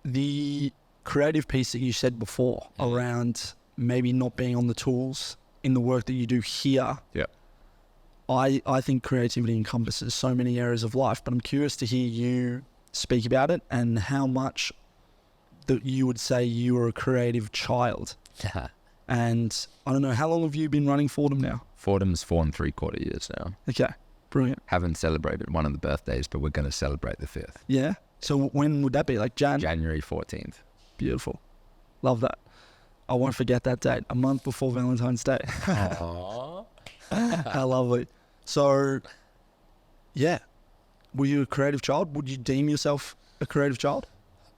The creative piece that you said before around maybe not being on the tools in the work that you do here. I think creativity encompasses so many areas of life, but I'm curious to hear you speak about it and how much that you would say you were a creative child. And I don't know, how long have you been running Fortem now? Fortem's 4 3/4 years now. Okay, brilliant. Haven't celebrated one of the birthdays, but we're going to celebrate the 5th. Yeah? So when would that be? Like January 14th. Beautiful. Love that. I won't forget that date, a month before Valentine's Day. Aww. How lovely. So, yeah. Were you a creative child? Would you deem yourself a creative child?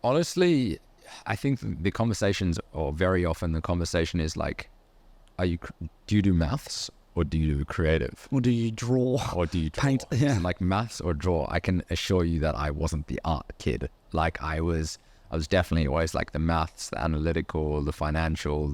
Honestly, I think the conversations, or very often the conversation is like, do you do maths or do you do creative? Or do you draw? Or do you paint? Yeah. Like maths or draw, I can assure you that I wasn't the art kid. Like I was definitely always like the maths, the analytical, the financial,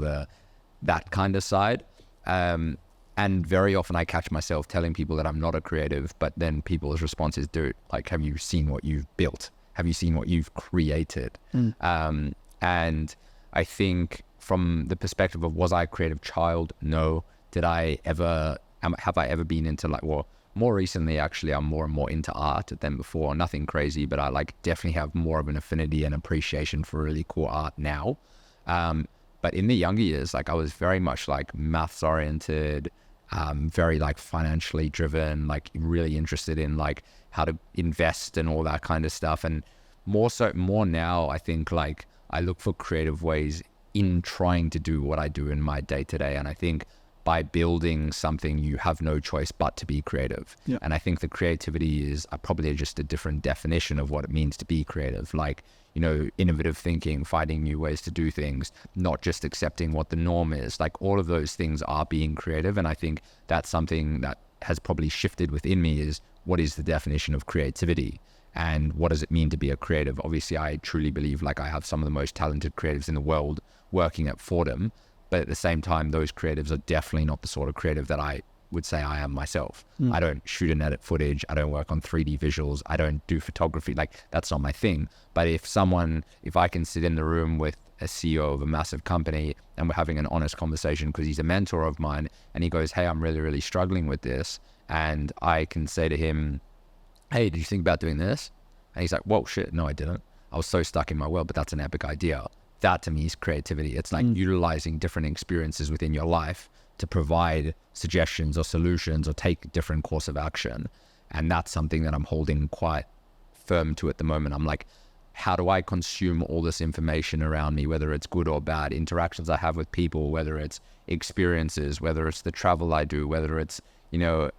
that kind of side. And very often I catch myself telling people that I'm not a creative, but then people's response is, dude, like, have you seen what you've built? Have you seen what you've created? And I think from the perspective of, was I a creative child? No. Have I ever been into like, well, more recently, actually, I'm more and more into art than before. Nothing crazy, but I like definitely have more of an affinity and appreciation for really cool art now. But in the younger years, like I was very much like maths oriented, very like financially driven, like really interested in like how to invest and all that kind of stuff. And more now, I think like I look for creative ways in trying to do what I do in my day to day. And I think by building something, you have no choice but to be creative. Yeah. And I think the creativity is probably just a different definition of what it means to be creative. Like, you know, innovative thinking, finding new ways to do things, not just accepting what the norm is. Like all of those things are being creative. And I think that's something that has probably shifted within me, is what is the definition of creativity and what does it mean to be a creative? Obviously, I truly believe like I have some of the most talented creatives in the world working at Fortem. But at the same time, those creatives are definitely not the sort of creative that I would say I am myself. I don't shoot and edit footage. I don't work on 3D visuals. I don't do photography. Like that's not my thing. But if I can sit in the room with a CEO of a massive company and we're having an honest conversation because he's a mentor of mine and he goes, hey, I'm really, really struggling with this. And I can say to him, hey, did you think about doing this? And he's like, whoa, shit, no, I didn't. I was so stuck in my world, but that's an epic idea. That to me is creativity. It's like utilizing different experiences within your life to provide suggestions or solutions or take a different course of action. And that's something that I'm holding quite firm to at the moment. I'm like, how do I consume all this information around me, whether it's good or bad, interactions I have with people, whether it's experiences, whether it's the travel I do, whether it's, you know,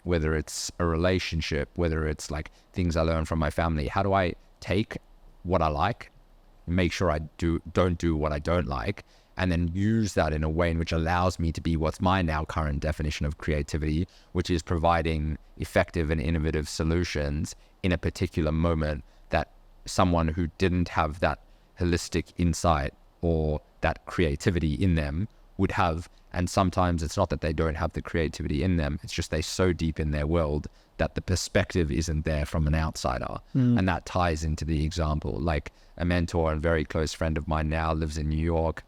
whether it's a relationship, whether it's like things I learn from my family. How do I take what I like, make sure I don't do what I don't like, and then use that in a way in which allows me to be what's my now current definition of creativity, which is providing effective and innovative solutions in a particular moment that someone who didn't have that holistic insight or that creativity in them would have. And sometimes it's not that they don't have the creativity in them, it's just they're so deep in their world that the perspective isn't there from an outsider. And that ties into the example. Like a mentor and very close friend of mine now lives in New York,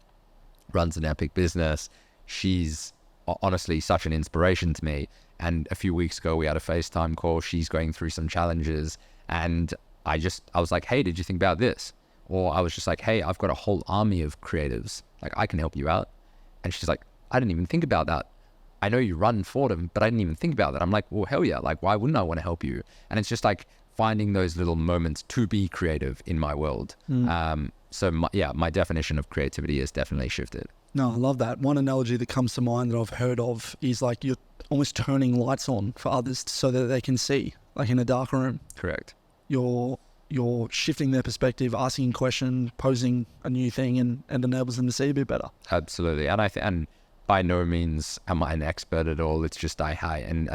runs an epic business. She's honestly such an inspiration to me. And a few weeks ago, we had a FaceTime call. She's going through some challenges. And I was like, hey, did you think about this? Or I was just like, hey, I've got a whole army of creatives. Like, I can help you out. And she's like, I didn't even think about that. I know you run Fortem, but I didn't even think about that. I'm like, well, hell yeah. Like, why wouldn't I want to help you? And it's just like finding those little moments to be creative in my world. So my definition of creativity has definitely shifted. No, I love that. One analogy that comes to mind that I've heard of is like you're almost turning lights on for others so that they can see, like in a dark room. Correct. You're shifting their perspective, asking a question, posing a new thing, and enables them to see a bit better. Absolutely. And and by no means am I an expert at all. It's just I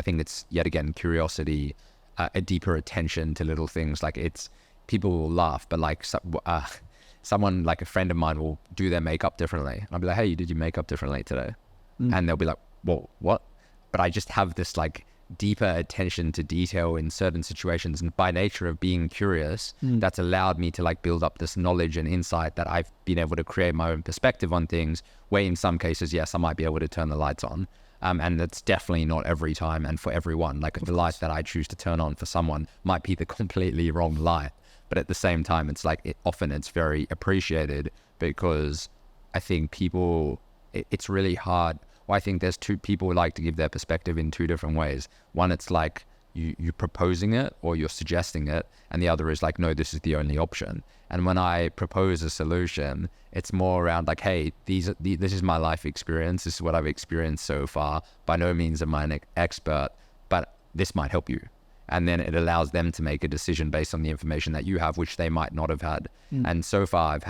think it's yet again curiosity, a deeper attention to little things. Like people will laugh, but like someone like a friend of mine will do their makeup differently. And I'll be like, hey, you did your makeup differently today. And they'll be like, well, what? But I just have this like deeper attention to detail in certain situations. And by nature of being curious, that's allowed me to like build up this knowledge and insight that I've been able to create my own perspective on things, where in some cases, yes, I might be able to turn the lights on. And that's definitely not every time and for everyone. Like the light that I choose to turn on for someone might be the completely wrong light. But at the same time, it's like often it's very appreciated, because I think it's really hard. Well, I think there's two people who like to give their perspective in two different ways. One, it's like you proposing it or you're suggesting it. And the other is like, no, this is the only option. And when I propose a solution, it's more around like, hey, this is my life experience. This is what I've experienced so far. By no means am I an expert, but this might help you. And then it allows them to make a decision based on the information that you have, which they might not have had. And so far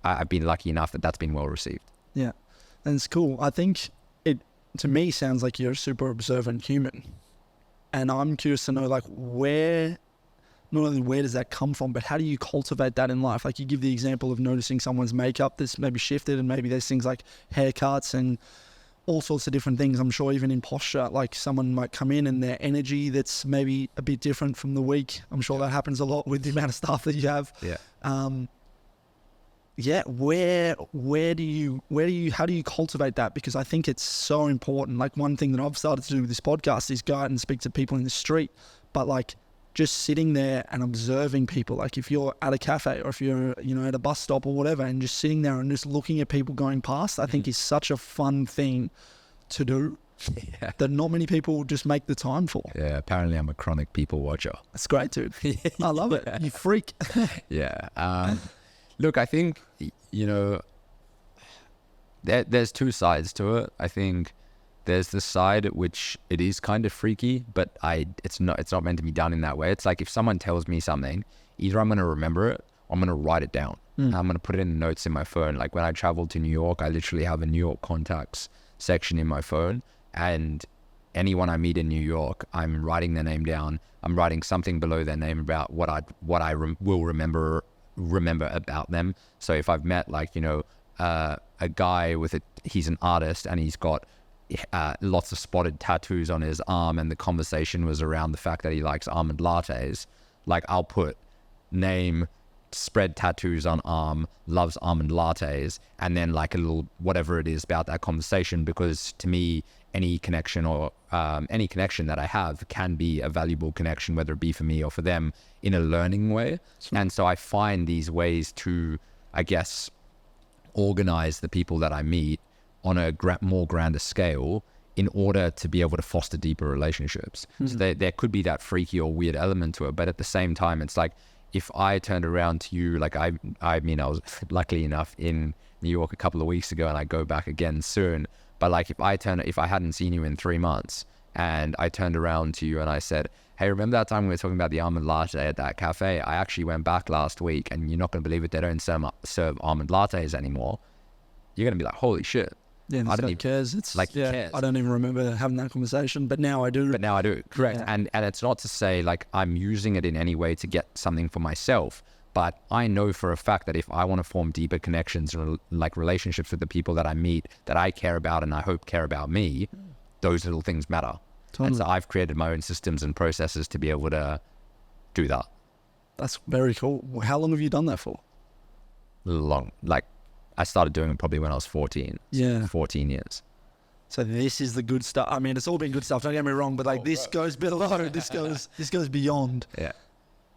I've been lucky enough that that's been well received. Yeah. And it's cool. I think it, to me, sounds like you're a super observant human. And I'm curious to know, like, not only where does that come from, but how do you cultivate that in life? Like, you give the example of noticing someone's makeup that's maybe shifted, and maybe there's things like haircuts and all sorts of different things. I'm sure even in posture, like someone might come in and their energy that's maybe a bit different from the week. I'm sure that happens a lot with the amount of stuff that you have. Yeah. How do you cultivate that? Because I think it's so important. Like, one thing that I've started to do with this podcast is go out and speak to people in the street, but like just sitting there and observing people. Like if you're at a cafe or if you're, at a bus stop or whatever, and just sitting there and just looking at people going past, I think is such a fun thing to do that not many people just make the time for. Yeah. Apparently I'm a chronic people watcher. That's great, dude. I love it. You freak. Yeah. Look, I think, there's two sides to it. I think there's the side at which it is kind of freaky, but it's not meant to be done in that way. It's like if someone tells me something, either I'm going to remember it or I'm going to write it down. I'm going to put it in notes in my phone. Like when I traveled to New York, I literally have a New York contacts section in my phone, and anyone I meet in New York, I'm writing their name down. I'm writing something below their name about what I will remember about them. So if I've met a guy he's an artist and he's got lots of spotted tattoos on his arm, and the conversation was around the fact that he likes almond lattes, like I'll put name, spread tattoos on arm, loves almond lattes, and then like a little whatever it is about that conversation, because to me any connection that I have can be a valuable connection, whether it be for me or for them, in a learning way. And so I find these ways to, I guess, organize the people that I meet on a more grander scale in order to be able to foster deeper relationships. So there could be that freaky or weird element to it, but at the same time, it's like if I turned around to you, like I was luckily enough in New York a couple of weeks ago, and I go back again soon. But like if I hadn't seen you in 3 months and I turned around to you and I said, hey, remember that time we were talking about the almond latte at that cafe? I actually went back last week, and you're not going to believe it, they don't serve almond lattes anymore. you're going to be like, holy shit. Yeah, I don't this guy even cares. It's like, yeah, cares. I don't even remember having that conversation, but now I do. But now I do. Correct. Yeah. And it's not to say like I'm using it in any way to get something for myself, but I know for a fact that if I want to form deeper connections and like relationships with the people that I meet that I care about and I hope care about me, those little things matter. Totally. And so I've created my own systems and processes to be able to do that. That's very cool. How long have you done that for? Long. Like I started doing it probably when I was 14. Yeah. 14 years. So this is the good stuff. I mean, it's all been good stuff. Don't get me wrong, but like this goes below. This goes beyond. Yeah.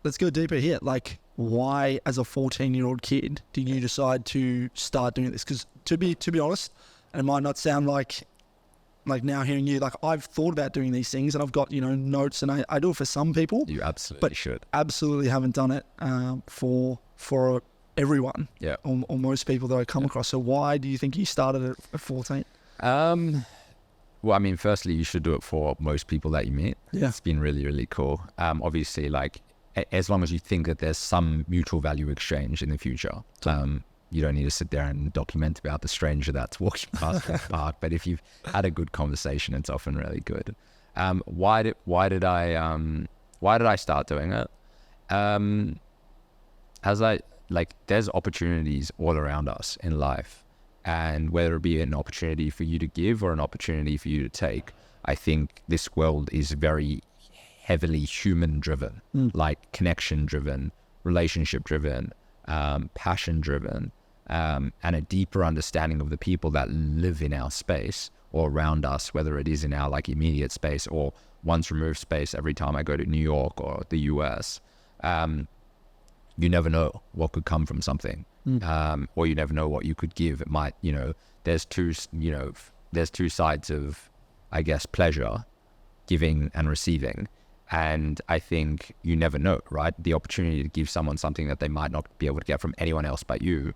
Let's go deeper here. Like, why, as a 14-year-old kid, did you decide to start doing this? Because to be honest, and it might not sound like now hearing you, like I've thought about doing these things, and I've got notes, and I do it for some people. You absolutely should. Absolutely haven't done it for everyone. Yeah. Or most people that I come across. So why do you think you started it at 14? Well, I mean, firstly, you should do it for most people that you meet. Yeah. It's been really, really cool. Obviously, like, as long as you think that there's some mutual value exchange in the future, you don't need to sit there and document about the stranger that's walking past the park. But if you've had a good conversation, it's often really good. Why did I start doing it? There's opportunities all around us in life. And whether it be an opportunity for you to give or an opportunity for you to take, I think this world is very heavily human driven, like connection driven, relationship driven, passion driven, and a deeper understanding of the people that live in our space or around us, whether it is in our like immediate space or once removed space. Every time I go to New York or the US, you never know what could come from something. Or you never know what you could give. It might, there's two sides of, I guess, pleasure, giving and receiving. And I think you never know, right? The opportunity to give someone something that they might not be able to get from anyone else but you,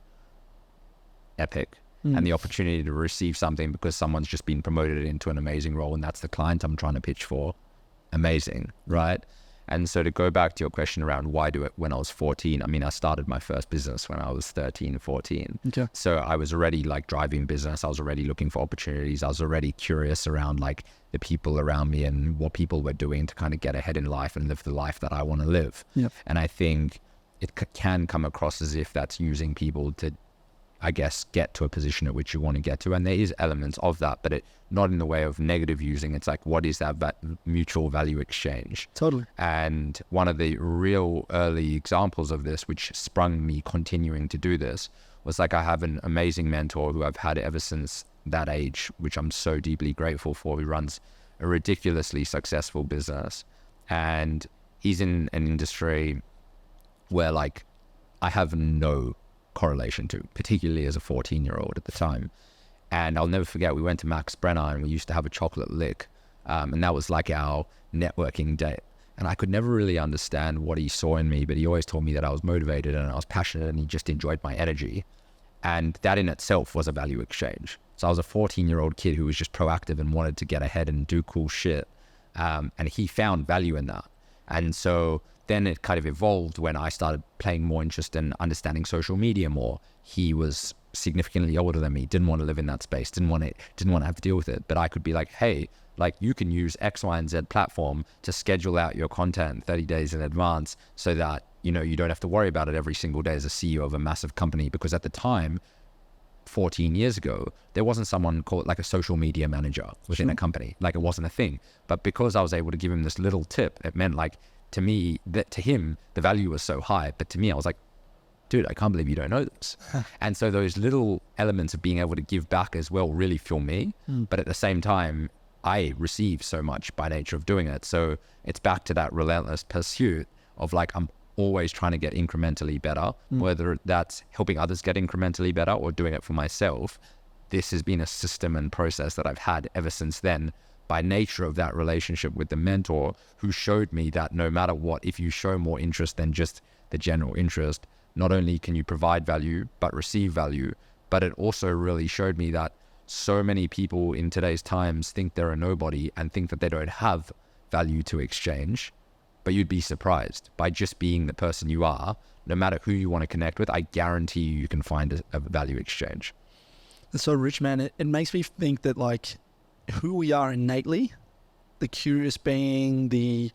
epic. And the opportunity to receive something because someone's just been promoted into an amazing role and that's the client I'm trying to pitch for, amazing, right? And so to go back to your question around why do it when I was 14, I mean, I started my first business when I was 13, 14. Okay. So I was already like driving business. I was already looking for opportunities. I was already curious around like the people around me and what people were doing to kind of get ahead in life and live the life that I want to live. Yep. And I think it can come across as if that's using people to, I guess, get to a position at which you want to get to. And there is elements of that, but not in the way of negative using. It's like, what is that mutual value exchange? Totally. And one of the real early examples of this, which sprung me continuing to do this, was like I have an amazing mentor who I've had ever since that age, which I'm so deeply grateful for, who runs a ridiculously successful business. And he's in an industry where like I have no correlation to, particularly as a 14-year-old at the time. And I'll never forget, we went to Max Brenner and we used to have a chocolate lick. And that was like our networking date. And I could never really understand what he saw in me, but he always told me that I was motivated and I was passionate and he just enjoyed my energy. And that in itself was a value exchange. So I was a 14-year-old kid who was just proactive and wanted to get ahead and do cool shit. And he found value in that. And so then it kind of evolved when I started playing more interest in understanding social media more. He was significantly older than me, didn't want to live in that space, didn't want to have to deal with it. But I could be like, hey, like you can use X, Y, and Z platform to schedule out your content 30 days in advance so that, you don't have to worry about it every single day as a CEO of a massive company. Because at the time, 14 years ago, there wasn't someone called like a social media manager within a company. Like it wasn't a thing. But because I was able to give him this little tip, it meant like, to me, that to him, the value was so high. But to me, I was like, dude, I can't believe you don't know this. And so those little elements of being able to give back as well really fuel me. But at the same time, I receive so much by nature of doing it. So it's back to that relentless pursuit of like, I'm always trying to get incrementally better, whether that's helping others get incrementally better or doing it for myself. This has been a system and process that I've had ever since then, by nature of that relationship with the mentor who showed me that no matter what, if you show more interest than just the general interest, not only can you provide value, but receive value. But it also really showed me that so many people in today's times think they're a nobody and think that they don't have value to exchange. But you'd be surprised by just being the person you are, no matter who you want to connect with, I guarantee you can find a value exchange. It's so rich, man. It makes me think that like who we are innately, the curious being, the,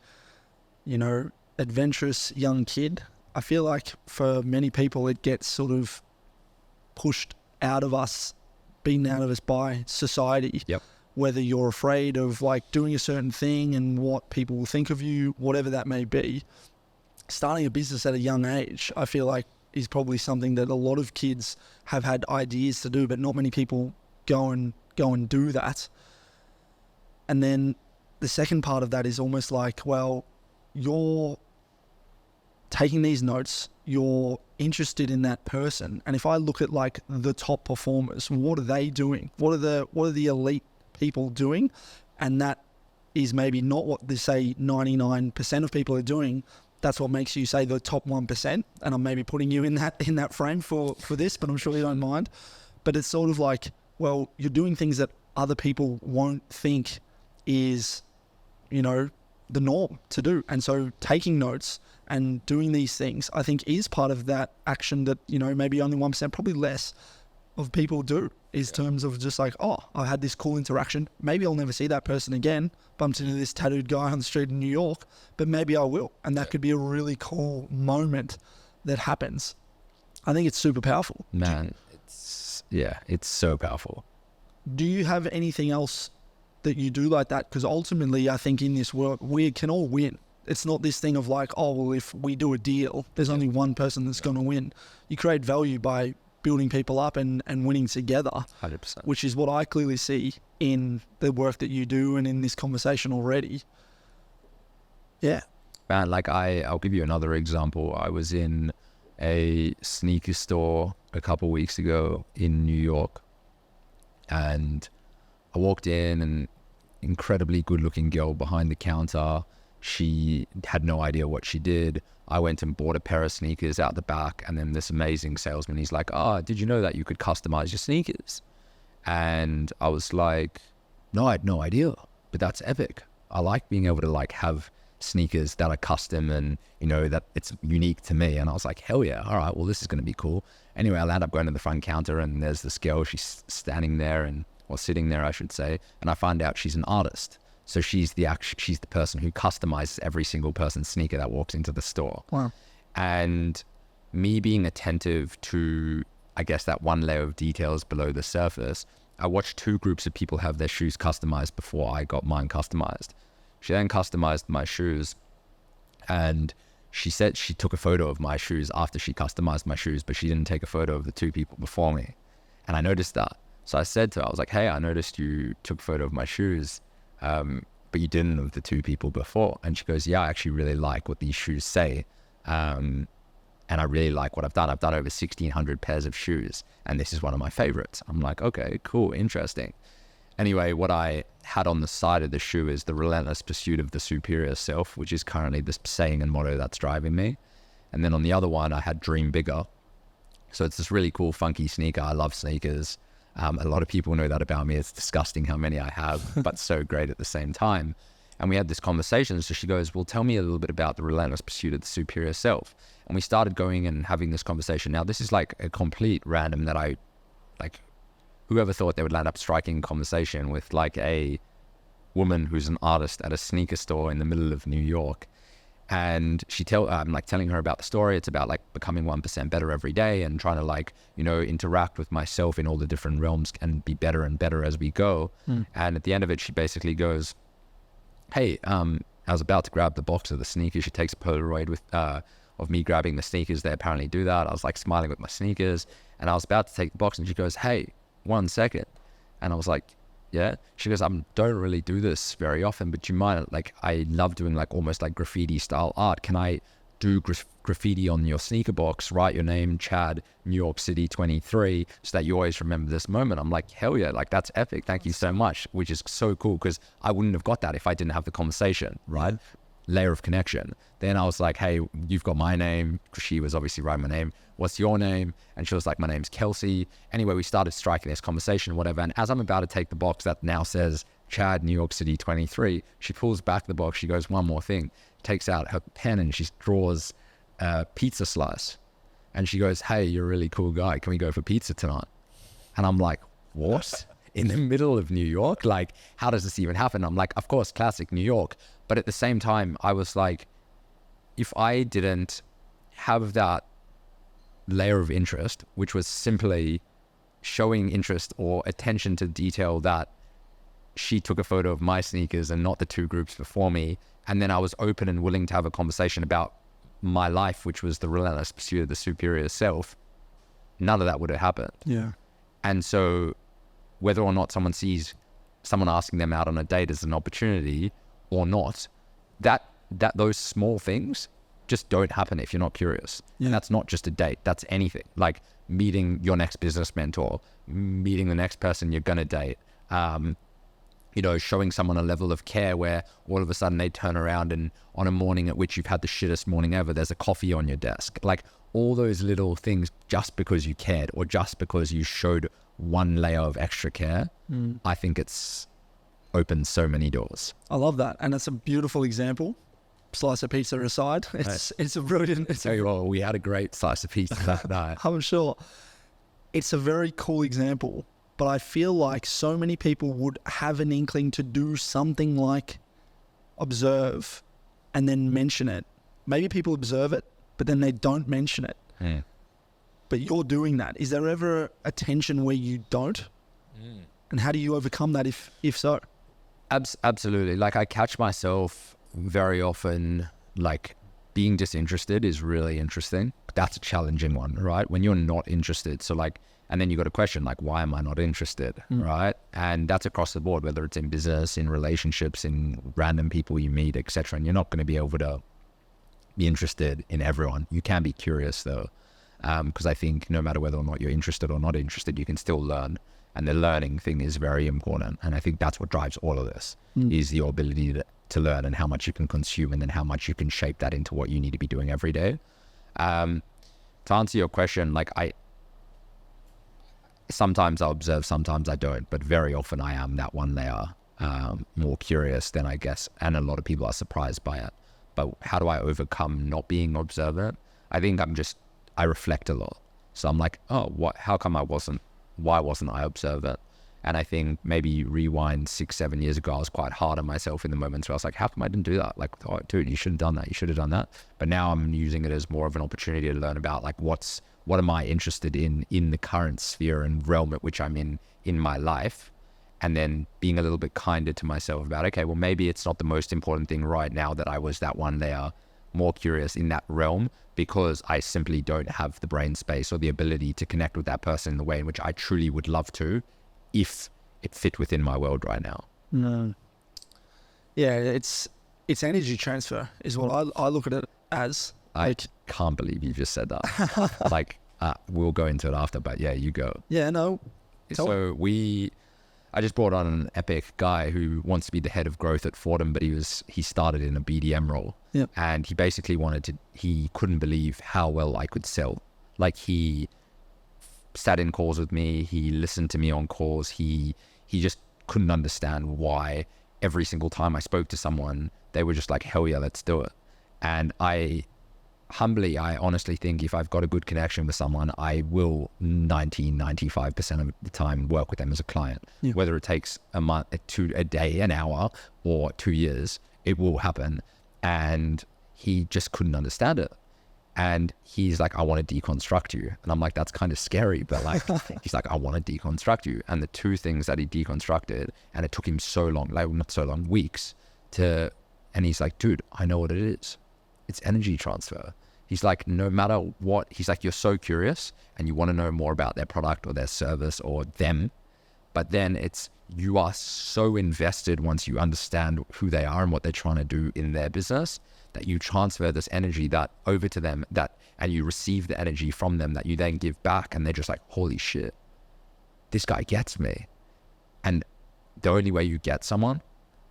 you know, adventurous young kid. I feel like for many people it gets sort of pushed out of us, beaten out of us by society. Yep. Whether you're afraid of like doing a certain thing and what people will think of you, whatever that may be. Starting a business at a young age, I feel like is probably something that a lot of kids have had ideas to do, but not many people go and do that. And then the second part of that is almost like, well, you're taking these notes, you're interested in that person. And if I look at like the top performers, what are they doing? What are the elite people doing? And that is maybe not what they say 99% of people are doing. That's what makes you say the top 1%. And I'm maybe putting you in that frame for this, but I'm sure you don't mind. But it's sort of like, well, you're doing things that other people won't think is, you know, the norm to do. And so taking notes and doing these things, I think is part of that action that, you know, maybe only 1%, probably less of people do, is terms of just like, oh, I had this cool interaction. Maybe I'll never see that person again. Bumped into this tattooed guy on the street in New York, but maybe I will. And that could be a really cool moment that happens. I think it's super powerful. Man, it's so powerful. Do you have anything else that you do like that? Because ultimately, I think in this world, we can all win. It's not this thing of like, oh, well, if we do a deal, there's only one person that's going to win. You create value by building people up and winning together. 100%. Which is what I clearly see in the work that you do and in this conversation already. Yeah. Man, like I'll give you another example. I was in a sneaker store a couple weeks ago in New York, and I walked in, and incredibly good looking girl behind the counter. She had no idea what she did. I went and bought a pair of sneakers out the back, and then this amazing salesman, he's like, did you know that you could customize your sneakers? And I was like, no, I had no idea, but that's epic. I like being able to like have sneakers that are custom and, you know, that it's unique to me. And I was like, hell yeah. All right, well, this is going to be cool. Anyway, I end up going to the front counter, and there's this girl, she's standing there or sitting there, I should say. And I find out she's an artist. So she's the person who customizes every single person's sneaker that walks into the store. Wow. And me being attentive to, I guess, that one layer of details below the surface, I watched two groups of people have their shoes customized before I got mine customized. She then customized my shoes, and she said she took a photo of my shoes after she customized my shoes, but she didn't take a photo of the two people before me. And I noticed that. So I said to her, I was like, hey, I noticed you took a photo of my shoes, but you didn't of the two people before. And she goes, yeah, I actually really like what these shoes say. And I really like what I've done. I've done over 1,600 pairs of shoes, and this is one of my favorites. I'm like, okay, cool, interesting. Anyway, what I had on the side of the shoe is the relentless pursuit of the superior self, which is currently the saying and motto that's driving me. And then on the other one, I had dream bigger. So it's this really cool, funky sneaker. I love sneakers. A lot of people know that about me. It's disgusting how many I have, but so great at the same time. And we had this conversation. So she goes, well, tell me a little bit about the relentless pursuit of the superior self. And we started going and having this conversation. Now, this is like a complete random that I, like, whoever thought they would land up striking conversation with like a woman who's an artist at a sneaker store in the middle of New York. And I'm like telling her about the story. It's about like becoming 1% better every day and trying to like, you know, interact with myself in all the different realms and be better and better as we go. And at the end of it, she basically goes, hey, I was about to grab the box of the sneakers. She takes a Polaroid with of me grabbing the sneakers. They apparently do that. I was like smiling with my sneakers, and I was about to take the box, and she goes, hey, 1 second. And I was like, yeah. She goes, I don't really do this very often, but you might, like, I love doing like almost like graffiti style art. Can I do graffiti on your sneaker box, write your name, Chad, New York City 23, so that you always remember this moment? I'm like, hell yeah, like that's epic. Thank you so much, which is so cool, because I wouldn't have got that if I didn't have the conversation, right? Layer of connection. Then I was like, hey, you've got my name. She was obviously writing my name. What's your name? And she was like, my name's Kelsey. Anyway, we started striking this conversation, whatever. And as I'm about to take the box that now says Chad, New York City 23, she pulls back the box. She goes, one more thing, takes out her pen, and she draws a pizza slice. And she goes, hey, you're a really cool guy. Can we go for pizza tonight? And I'm like, what? In the middle of New York? Like, how does this even happen? I'm like, of course, classic New York. But at the same time, I was like, if I didn't have that layer of interest, which was simply showing interest or attention to detail that she took a photo of my sneakers and not the two groups before me, and then I was open and willing to have a conversation about my life, which was the relentless pursuit of the superior self, none of that would have happened. Yeah. And so whether or not someone sees someone asking them out on a date as an opportunity or not, that those small things just don't happen if you're not curious. Yeah. And that's not just a date, that's anything. Like meeting your next business mentor, meeting the next person you're gonna date, showing someone a level of care where all of a sudden they turn around and on a morning at which you've had the shittest morning ever, there's a coffee on your desk. Like all those little things, just because you cared or just because you showed one layer of extra care, I think it's opened so many doors. I love that. And it's a beautiful example. Slice of pizza aside, it's a brilliant. Well, we had a great slice of pizza that night. I'm sure. It's a very cool example, but I feel like so many people would have an inkling to do something like observe and then mention it. Maybe people observe it, but then they don't mention it. But you're doing that. Is there ever a tension where you don't? And how do you overcome that if so? Absolutely. Like I catch myself very often, like being disinterested is really interesting. That's a challenging one, right? When you're not interested. So like, and then you got a question like, why am I not interested? Right? And that's across the board, whether it's in business, in relationships, in random people you meet, etc. And you're not going to be able to be interested in everyone. You can be curious though. Because I think no matter whether or not you're interested or not interested, you can still learn. And the learning thing is very important. And I think that's what drives all of this, is your ability to learn and how much you can consume and then how much you can shape that into what you need to be doing every day. To answer your question, like sometimes I observe, sometimes I don't, but very often I am that one layer more curious than I guess. And a lot of people are surprised by it. But how do I overcome not being observant? I think I reflect a lot. So I'm like, how come why wasn't I observant? And I think maybe rewind 6-7 years ago, I was quite hard on myself in the moments where I was like, how come I didn't do that? Like, oh, dude, you should have done that. You should have done that. But now I'm using it as more of an opportunity to learn about like, what am I interested in the current sphere and realm at which I'm in my life? And then being a little bit kinder to myself about, okay, well, maybe it's not the most important thing right now that I was that one layer more curious in that realm, because I simply don't have the brain space or the ability to connect with that person in the way in which I truly would love to, if it fit within my world right now. No. Yeah, it's energy transfer is what I look at it as. I can't believe you just said that. Like, we'll go into it after, but yeah, you go. Yeah, no. So I just brought on an epic guy who wants to be the head of growth at Fortem, but he started in a BDM role. Yep. And he basically he couldn't believe how well I could sell. Like he sat in calls with me, he listened to me on calls, he just couldn't understand why every single time I spoke to someone, they were just like, hell yeah, let's do it. And I honestly think if I've got a good connection with someone, I will 95% of the time work with them as a client. Yeah. Whether it takes a month, a day, an hour, or 2 years, it will happen. And he just couldn't understand it. And he's like, I want to deconstruct you. And I'm like, that's kind of scary, but like, he's like, I want to deconstruct you. And the two things that he deconstructed, and it took him so long, like not so long, weeks and he's like, dude, I know what it is. It's energy transfer. He's like, no matter what, he's like, you're so curious and you want to know more about their product or their service or them. But then you are so invested once you understand who they are and what they're trying to do in their business, that you transfer this energy over to them, and you receive the energy from them that you then give back. And they're just like, holy shit, this guy gets me. And the only way you get someone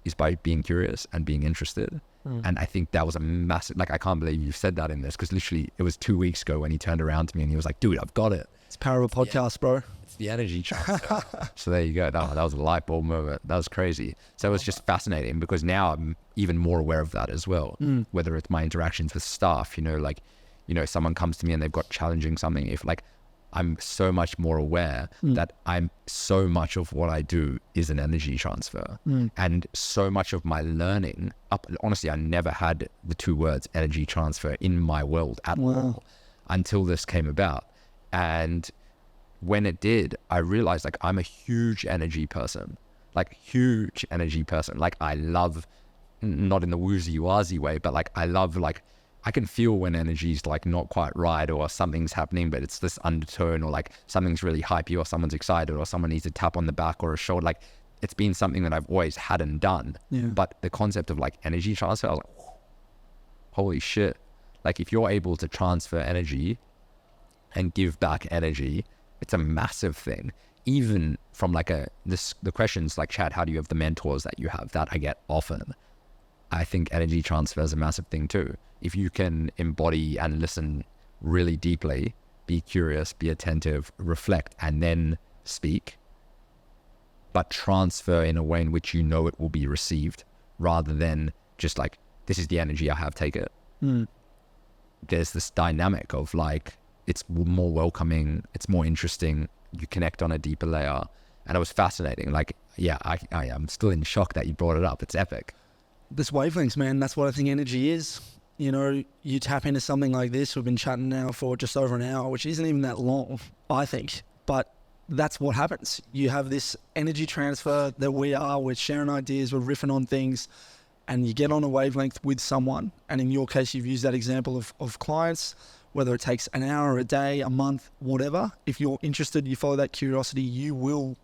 is by being curious and being interested. And I think that was a massive, like, I can't believe you said that in this, because literally it was 2 weeks ago when he turned around to me and he was like, dude, I've got it. It's power of a podcast, bro. It's the energy transfer. So there you go. That was a light bulb moment. That was crazy. So it was just fascinating, because now I'm even more aware of that as well. Whether it's my interactions with staff, like, someone comes to me and they've got challenging something. If like, I'm so much more aware that so much of what I do is an energy transfer. And so much of my learning, honestly, I never had the two words energy transfer in my world at all until this came about. And when it did, I realized like I'm a huge energy person. Like I love, not in the woozy wazy way, but like I love, like I can feel when energy's like not quite right or something's happening, but it's this undertone, or like something's really hypey, or someone's excited, or someone needs a tap on the back or a shoulder. Like it's been something that I've always hadn't done. But the concept of like energy transfer, I was like, holy shit. Like if you're able to transfer energy and give back energy, it's a massive thing. Even from like the questions like, Chad, how do you have the mentors that you have, that I get often? I think energy transfer is a massive thing too. If you can embody and listen really deeply, be curious, be attentive, reflect, and then speak, but transfer in a way in which you know it will be received, rather than just like, this is the energy I have, take it. There's this dynamic of like, it's more welcoming, it's more interesting, you connect on a deeper layer. And it was fascinating. Like, yeah, I am still in shock that you brought it up. It's epic. This wavelengths, man, that's what I think energy is. You know, you tap into something like this. We've been chatting now for just over an hour, which isn't even that long, I think. But that's what happens. You have this energy transfer that we're sharing ideas, we're riffing on things, and you get on a wavelength with someone. And in your case, you've used that example of clients, whether it takes an hour, a day, a month, whatever. If you're interested, you follow that curiosity, you will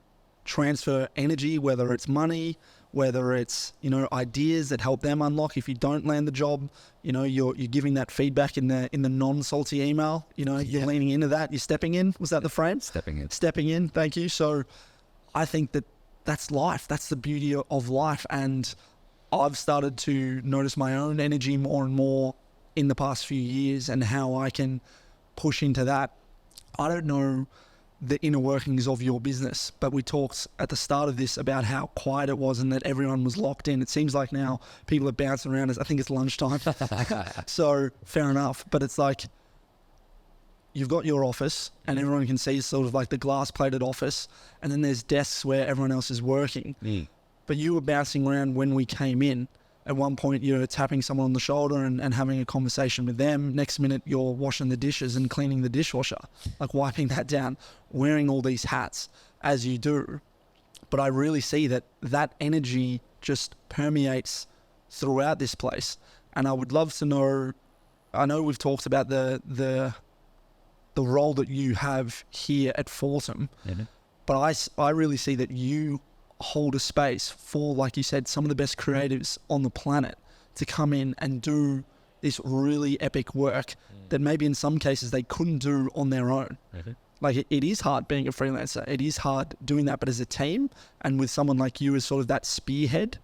transfer energy, whether it's money, whether it's, you know, ideas that help them unlock. If you don't land the job, you know, you're giving that feedback in the non-salty email, you know, you're leaning into that, you're stepping in. Was that the frame? Stepping in. Thank you. So I think that's life. That's the beauty of life. And I've started to notice my own energy more and more in the past few years, and how I can push into that. I don't know the inner workings of your business, but we talked at the start of this about how quiet it was and that everyone was locked in. It seems like now people are bouncing around. I think it's lunchtime. So fair enough. But it's like, you've got your office and everyone can see sort of like the glass plated office, and then there's desks where everyone else is working. But you were bouncing around when we came in. At one point, you're tapping someone on the shoulder and having a conversation with them. Next minute, you're washing the dishes and cleaning the dishwasher, like wiping that down, wearing all these hats as you do. But I really see that energy just permeates throughout this place. And I would love to know, I know we've talked about the role that you have here at Fortem, but I really see that you hold a space for, like you said, some of the best creatives on the planet to come in and do this really epic work that maybe in some cases they couldn't do on their own. Like it is hard being a freelancer. It is hard doing that, but as a team and with someone like you as sort of that spearhead,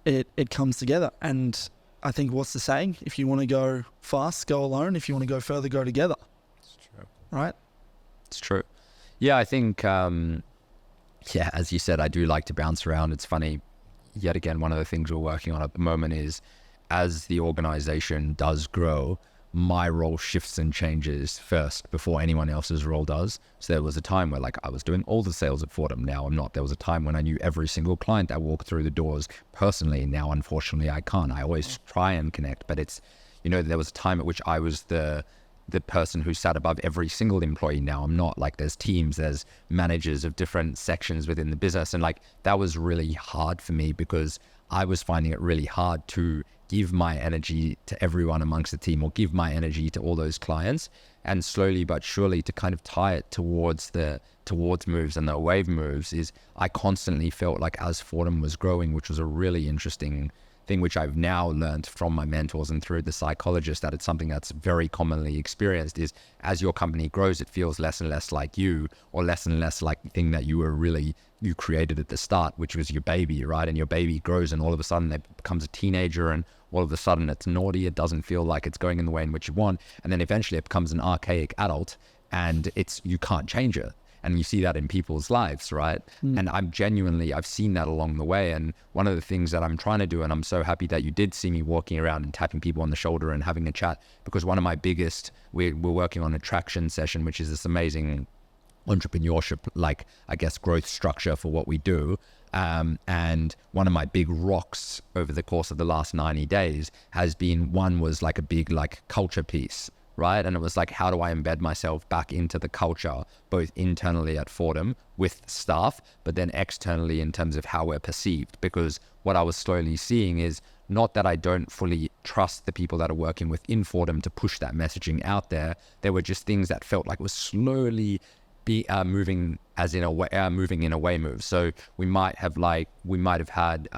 it comes together. And I think, what's the saying? If you want to go fast, go alone. If you want to go further, go together. It's true. Right? It's true. Yeah, I think... yeah, as you said, I do like to bounce around. It's funny, yet again, one of the things we're working on at the moment is, as the organization does grow, my role shifts and changes first before anyone else's role does. So there was a time where like I was doing all the sales at Fortem. Now I'm not. There was a time when I knew every single client that walked through the doors personally. Now, unfortunately, I can't. I always try and connect, but it's, you know, there was a time at which I was the person who sat above every single employee. Now I'm not. Like there's teams, there's managers of different sections within the business. And like that was really hard for me because I was finding it really hard to give my energy to everyone amongst the team, or give my energy to all those clients, and slowly but surely to kind of tie it towards moves and the wave moves. Is I constantly felt like as Fortem was growing, which was a really interesting thing, which I've now learned from my mentors and through the psychologist, that it's something that's very commonly experienced, is as your company grows, it feels less and less like you, or less and less like the thing that you created at the start, which was your baby, right? And your baby grows and all of a sudden it becomes a teenager, and all of a sudden it's naughty. It doesn't feel like it's going in the way in which you want. And then eventually it becomes an archaic adult, and you can't change it. And you see that in people's lives, right? And I've seen that along the way. And one of the things that I'm trying to do, and I'm so happy that you did see me walking around and tapping people on the shoulder and having a chat, because one of my biggest, we're working on a traction session, which is this amazing entrepreneurship, like, I guess, growth structure for what we do. And one of my big rocks over the course of the last 90 days has been, one was like a big like culture piece, right? And it was like, how do I embed myself back into the culture, both internally at Fortem with staff, but then externally in terms of how we're perceived? Because what I was slowly seeing is not that I don't fully trust the people that are working within Fortem to push that messaging out there. There were just things that felt like was slowly moving as in a way, moving in a way move. So we might have had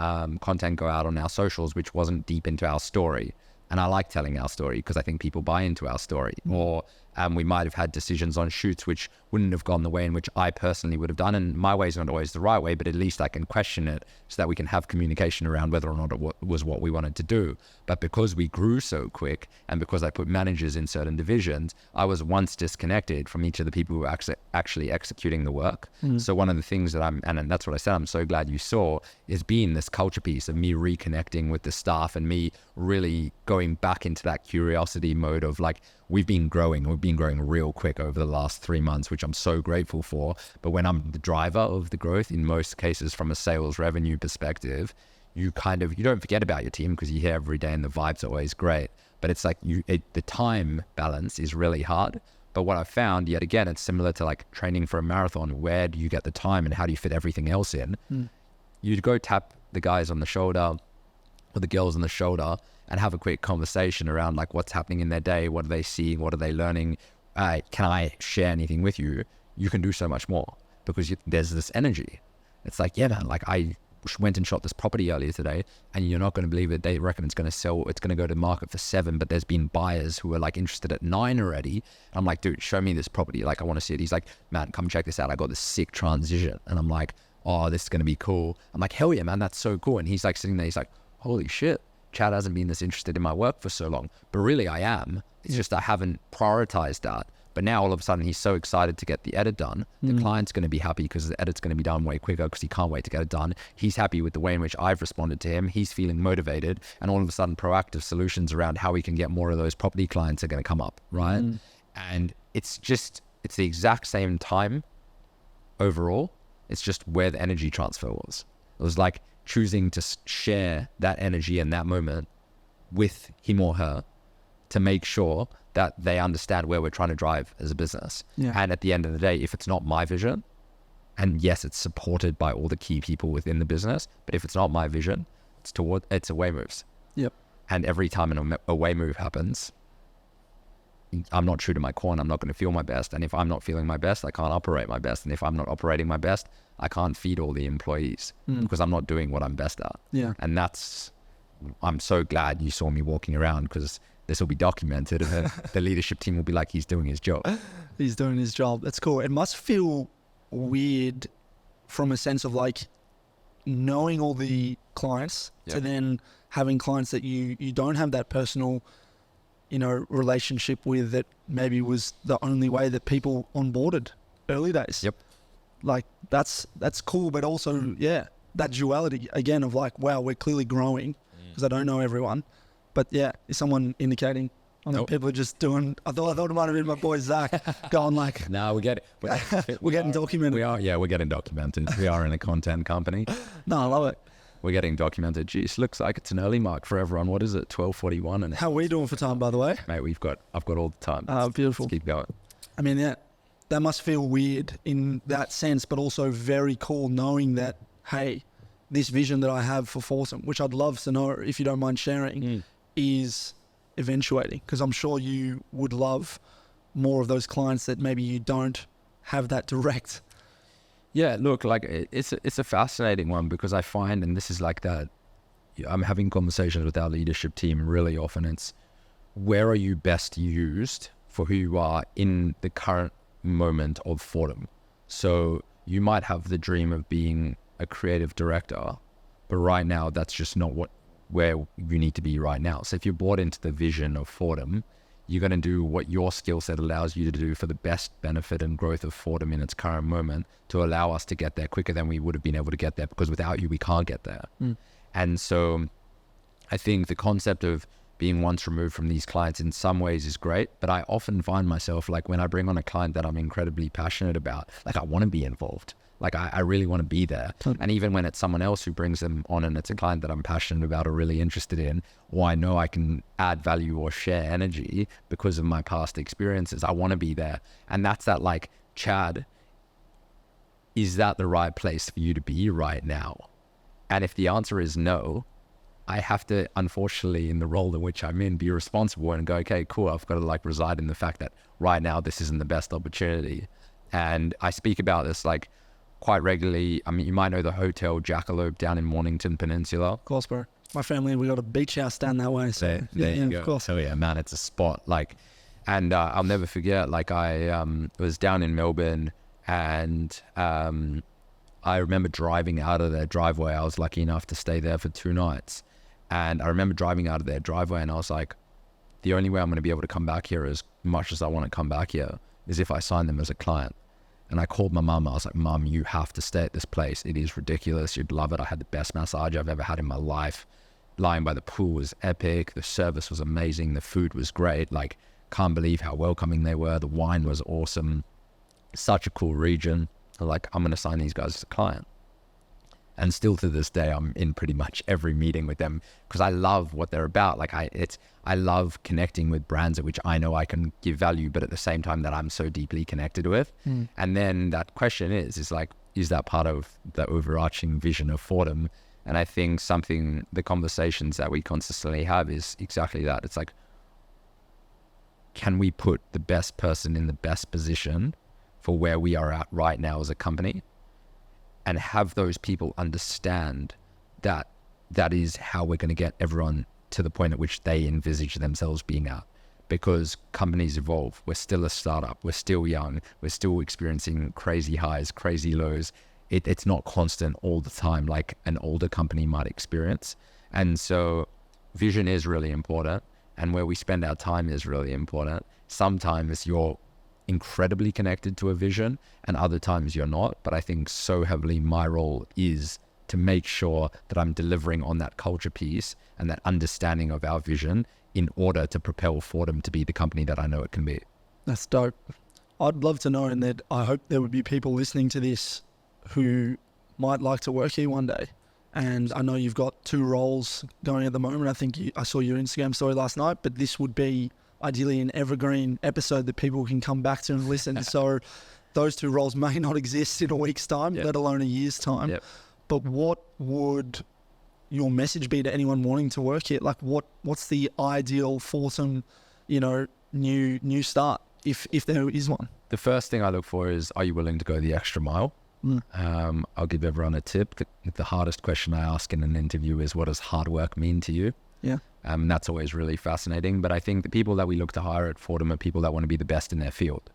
content go out on our socials which wasn't deep into our story, and I like telling our story because I think people buy into our story. Or we might have had decisions on shoots which wouldn't have gone the way in which I personally would have done, and my way is not always the right way, but at least I can question it so that we can have communication around whether or not it was what we wanted to do. But because we grew so quick, and because I put managers in certain divisions, I was once disconnected from each of the people who were actually executing the work. So one of the things that and that's what I said, I'm so glad you saw, is being this culture piece of me reconnecting with the staff and me really going back into that curiosity mode of like, we've been growing real quick over the last 3 months, which I'm so grateful for. But when I'm the driver of the growth, in most cases from a sales revenue perspective, you don't forget about your team because you're here every day and the vibe's always great. But it's like the time balance is really hard. But what I found, yet again, it's similar to like training for a marathon. Where do you get the time and how do you fit everything else in? You'd go tap the guys on the shoulder or the girls on the shoulder and have a quick conversation around like what's happening in their day, what are they seeing, what are they learning, can I share anything with you? You can do so much more because there's this energy. It's like, yeah man, like I went and shot this property earlier today and you're not going to believe it, they reckon it's going to sell, it's going to go to market for 7, but there's been buyers who are like interested at 9 already. I'm like, dude, show me this property, like I want to see it. He's like, man, come check this out, I got this sick transition. And I'm like, oh, this is going to be cool. I'm like, hell yeah man, that's so cool. And he's like sitting there, he's like, holy shit, Chad hasn't been this interested in my work for so long, but really I am. It's just I haven't prioritized that. But now all of a sudden he's so excited to get the edit done. The client's going to be happy because the edit's going to be done way quicker because he can't wait to get it done. He's happy with the way in which I've responded to him. He's feeling motivated, and all of a sudden proactive solutions around how we can get more of those property clients are going to come up, right? And it's the exact same time overall. It's just where the energy transfer was. It was like choosing to share that energy in that moment with him or her to make sure that they understand where we're trying to drive as a business. And at the end of the day, if it's not my vision, and yes, it's supported by all the key people within the business, but if it's not my vision, it's away moves. And every time an away move happens, I'm not true to my core and I'm not going to feel my best. And if I'm not feeling my best, I can't operate my best. And if I'm not operating my best, I can't feed all the employees because I'm not doing what I'm best at. And I'm so glad you saw me walking around because this will be documented and the leadership team will be like, he's doing his job. He's doing his job. That's cool. It must feel weird from a sense of like knowing all the clients to then having clients that you don't have that personal, relationship with, that maybe was the only way that people onboarded early days. Like that's cool, but also, that duality again of like, wow, we're clearly growing because I don't know everyone. But yeah, is someone indicating? People are just doing. I thought it might have been my boy Zach going like. No, we get it. We're getting documented. We're getting documented. We are in a content company. No, I love it. We're getting documented. Geez, looks like it's an early mark for everyone. What is it? 12:41. And how are we doing for time, by the way? Mate, I've got all the time. Beautiful. Let's keep going. I mean, that must feel weird in that sense, but also very cool knowing that, hey, this vision that I have for Fortem, which I'd love to know if you don't mind sharing, is eventuating, because I'm sure you would love more of those clients that maybe you don't have that direct. Yeah, look, like it's a fascinating one because I find, and this is like that, I'm having conversations with our leadership team really often. It's where are you best used for who you are in the current moment of Fortem. So you might have the dream of being a creative director, but right now that's just not where you need to be right now. So if you're bought into the vision of Fortem, You're going to do what your skill set allows you to do for the best benefit and growth of Fortem in its current moment, to allow us to get there quicker than we would have been able to get there, because without you, we can't get there. And so I think the concept of being once removed from these clients in some ways is great, but I often find myself, like, when I bring on a client that I'm incredibly passionate about, like, I want to be involved. Like, I really want to be there. And even when it's someone else who brings them on and it's a client that I'm passionate about or really interested in, or I know I can add value or share energy because of my past experiences, I want to be there. And that's that, like, Chad, is that the right place for you to be right now? And if the answer is no, I have to, unfortunately, in the role in which I'm in, be responsible and go, okay, cool, I've got to, like, reside in the fact that right now this isn't the best opportunity. And I speak about this, like, quite regularly. I mean, you might know the Hotel Jackalope down in Mornington Peninsula. Of course, bro. My family, we got a beach house down that way. So There you go. Of course. So yeah, man, it's a spot. Like, and I'll never forget, like, I was down in Melbourne, and I remember driving out of their driveway. I was lucky enough to stay there for 2 nights. And I remember driving out of their driveway, and I was like, the only way I'm going to be able to come back here as much as I want to come back here is if I sign them as a client. And I called my mum. I was like, Mum, you have to stay at this place. It is ridiculous. You'd love it. I had the best massage I've ever had in my life. Lying by the pool was epic. The service was amazing. The food was great. Like, can't believe how welcoming they were. The wine was awesome. Such a cool region. Like, I'm going to sign these guys as a client. And still to this day, I'm in pretty much every meeting with them because I love what they're about. Like, I love connecting with brands at which I know I can give value, but at the same time that I'm so deeply connected with. And then that question is like, is that part of the overarching vision of Fortem? And I think the conversations that we consistently have is exactly that. It's like, can we put the best person in the best position for where we are at right now as a company? And have those people understand that that is how we're going to get everyone to the point at which they envisage themselves being at. Because companies evolve. We're still a startup. We're still young. We're still experiencing crazy highs, crazy lows. It's not constant all the time like an older company might experience. And so vision is really important. And where we spend our time is really important. Sometimes you're incredibly connected to a vision and other times you're not, but I think so heavily my role is to make sure that I'm delivering on that culture piece and that understanding of our vision in order to propel Fortem to be the company that I know it can be. That's dope. I'd love to know, and that I hope there would be people listening to this who might like to work here one day. And I know you've got 2 roles going at the moment. I think I saw your Instagram story last night, but this would be ideally an evergreen episode that people can come back to and listen. So those 2 roles may not exist in a week's time, let alone a year's time. But what would your message be to anyone wanting to work here? Like, what's the ideal Fortem, new start, if there is one? The first thing I look for is, are you willing to go the extra mile? I'll give everyone a tip. The hardest question I ask in an interview is, what does hard work mean to you? That's always really fascinating. But I think the people that we look to hire at Fortem are people that want to be the best in their field.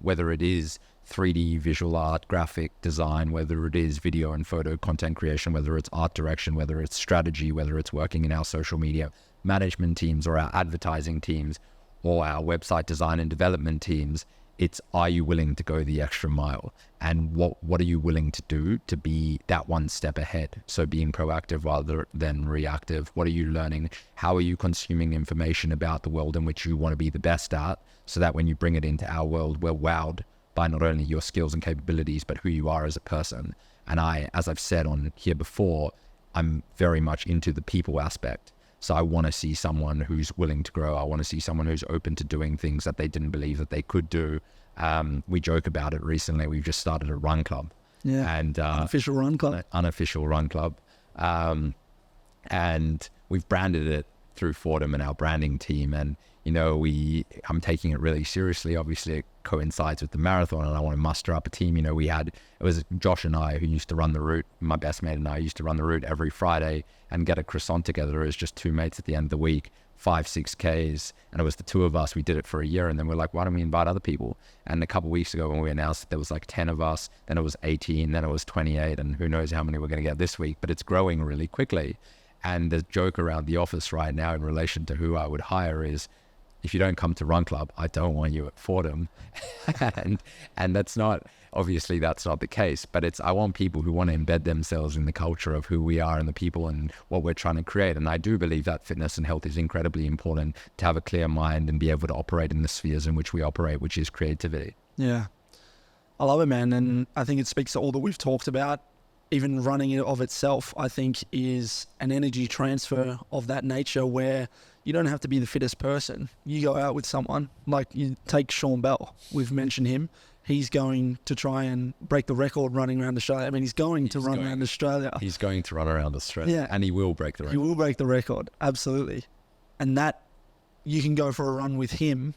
Whether it is 3D visual art, graphic design, whether it is video and photo content creation, whether it's art direction, whether it's strategy, whether it's working in our social media management teams or our advertising teams or our website design and development teams. It's, are you willing to go the extra mile? And what are you willing to do to be that one step ahead? So being proactive rather than reactive. What are you learning? How are you consuming information about the world in which you want to be the best at, so that when you bring it into our world, we're wowed by not only your skills and capabilities, but who you are as a person. And as I've said on here before, I'm very much into the people aspect. So I want to see someone who's willing to grow. I want to see someone who's open to doing things that they didn't believe that they could do. We joke about it recently. We've just started a run club. And unofficial run club. Unofficial run club. And we've branded it through Fortem and our branding team. And, I'm taking it really seriously. Obviously, it coincides with the marathon, and I want to muster up a team. It was Josh and I who used to run the route. My best mate and I used to run the route every Friday and get a croissant together as just 2 mates at the end of the week, 5-6 Ks. And it was the 2 of us. We did it for a year, and then we're like, why don't we invite other people? And a couple of weeks ago when we announced that there was like 10 of us, then it was 18, then it was 28, and who knows how many we're going to get this week, but it's growing really quickly. And the joke around the office right now in relation to who I would hire is, if you don't come to Run Club, I don't want you at Fortem. and that's not, obviously that's not the case, but I want people who want to embed themselves in the culture of who we are and the people and what we're trying to create. And I do believe that fitness and health is incredibly important to have a clear mind and be able to operate in the spheres in which we operate, which is creativity. Yeah. I love it, man. And I think it speaks to all that we've talked about. Even running it of itself, I think, is an energy transfer of that nature where you don't have to be the fittest person. You go out with someone, like you take Sean Bell. We've mentioned him. He's going to try and break the record running around Australia. I mean, he's going to run around Australia. He's going to run around Australia. Yeah. And he will break the record. He will break the record, absolutely. And that, you can go for a run with him.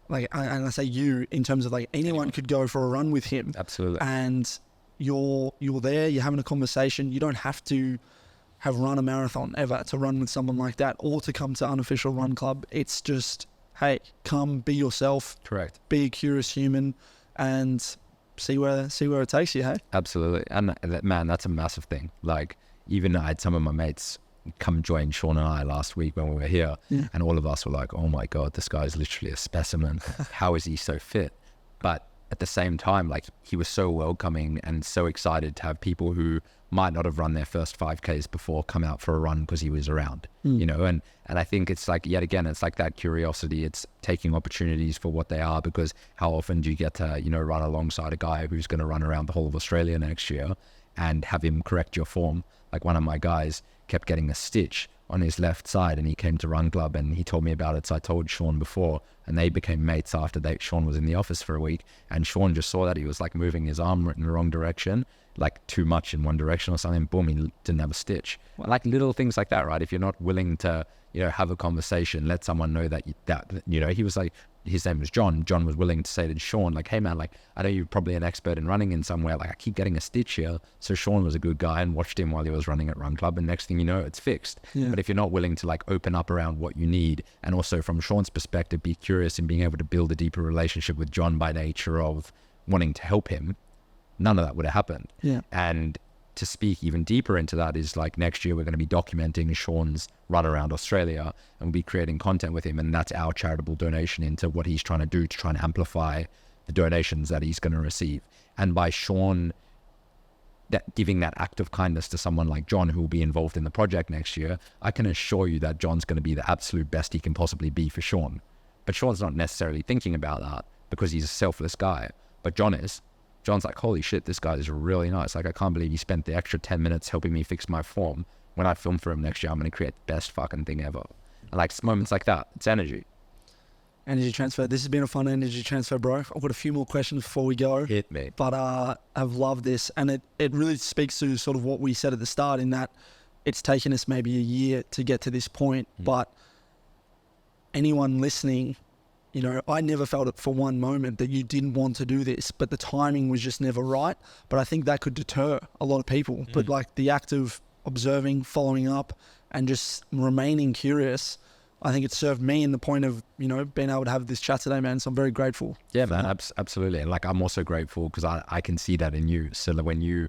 Like, and I say you, in terms of like anyone could go for a run with him. Absolutely. And you're there, you're having a conversation. You don't have to have run a marathon ever to run with someone like that or to come to Unofficial Run Club. It's just, hey, come, be yourself. Correct. Be a curious human and see where it takes you, hey? Absolutely. And man, that's a massive thing. Like, even I had some of my mates come join Sean and I last week when we were here, and all of us were like, oh my God, this guy's literally a specimen. How is he so fit? But at the same time, like, he was so welcoming and so excited to have people who might not have run their first 5Ks before come out for a run because he was around, you know, and I think it's like, yet again, it's like that curiosity. It's taking opportunities for what they are, because how often do you get to, you know, run alongside a guy who's going to run around the whole of Australia next year and have him correct your form? Like, one of my guys kept getting a stitch on his left side and he came to Run Club and he told me about it. So I told Sean before, and they became mates after Sean was in the office for a week, and Sean just saw that he was like moving his arm in the wrong direction, like too much in one direction or something. Boom, he didn't have a stitch. Like little things like that, right? If you're not willing to, you know, have a conversation, let someone know that you know, he was like, his name was John. John was willing to say to Sean, like, hey man, like, I know you're probably an expert in running in somewhere, like I keep getting a stitch here. So Sean was a good guy and watched him while he was running at Run Club, and next thing you know, it's fixed. But if you're not willing to like open up around what you need, and also from Sean's perspective, be curious and being able to build a deeper relationship with John by nature of wanting to help him, none of that would have happened. And to speak even deeper into that is like, next year we're going to be documenting Sean's run around Australia and we'll be creating content with him, and that's our charitable donation into what he's trying to do to try and amplify the donations that he's going to receive. And by Sean giving that act of kindness to someone like John who will be involved in the project next year, I can assure you that John's going to be the absolute best he can possibly be for Sean. But Sean's not necessarily thinking about that because he's a selfless guy, but John is. John's like, holy shit, this guy is really nice. Like, I can't believe he spent the extra 10 minutes helping me fix my form. When I film for him next year, I'm going to create the best fucking thing ever. And like, it's moments like that. It's energy. Energy transfer. This has been a fun energy transfer, bro. I've got a few more questions before we go. Hit me. But I've loved this. And it really speaks to sort of what we said at the start, in that it's taken us maybe a year to get to this point. But anyone listening, you know, I never felt it for one moment that you didn't want to do this, but the timing was just never right. But I think that could deter a lot of people. But like the act of observing, following up, and just remaining curious, I think it served me in the point of, you know, being able to have this chat today, man. So I'm very grateful. Yeah, man, absolutely. And like, I'm also grateful because I can see that in you. So when you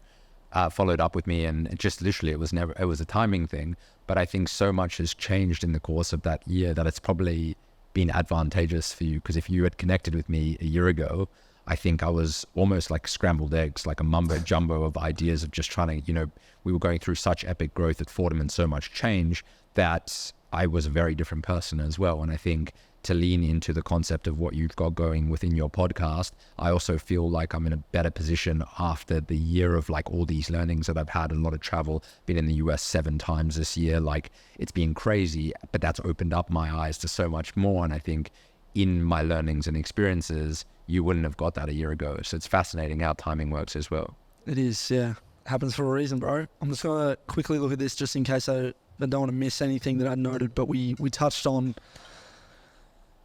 followed up with me, and it just literally, it was a timing thing. But I think so much has changed in the course of that year that it's probably been advantageous for you, because if you had connected with me a year ago, I think I was almost like scrambled eggs, like a mumbo jumbo of ideas of just trying to, you know, we were going through such epic growth at Fortem and so much change that I was a very different person as well. And I think to lean into the concept of what you've got going within your podcast, I also feel like I'm in a better position after the year of like all these learnings that I've had, a lot of travel, been in the US 7 times this year. Like, it's been crazy, but that's opened up my eyes to so much more. And I think in my learnings and experiences, you wouldn't have got that a year ago. So it's fascinating how timing works as well. It is, yeah. Happens for a reason, bro. I'm just going to quickly look at this just in case I don't want to miss anything that I noted, but we touched on,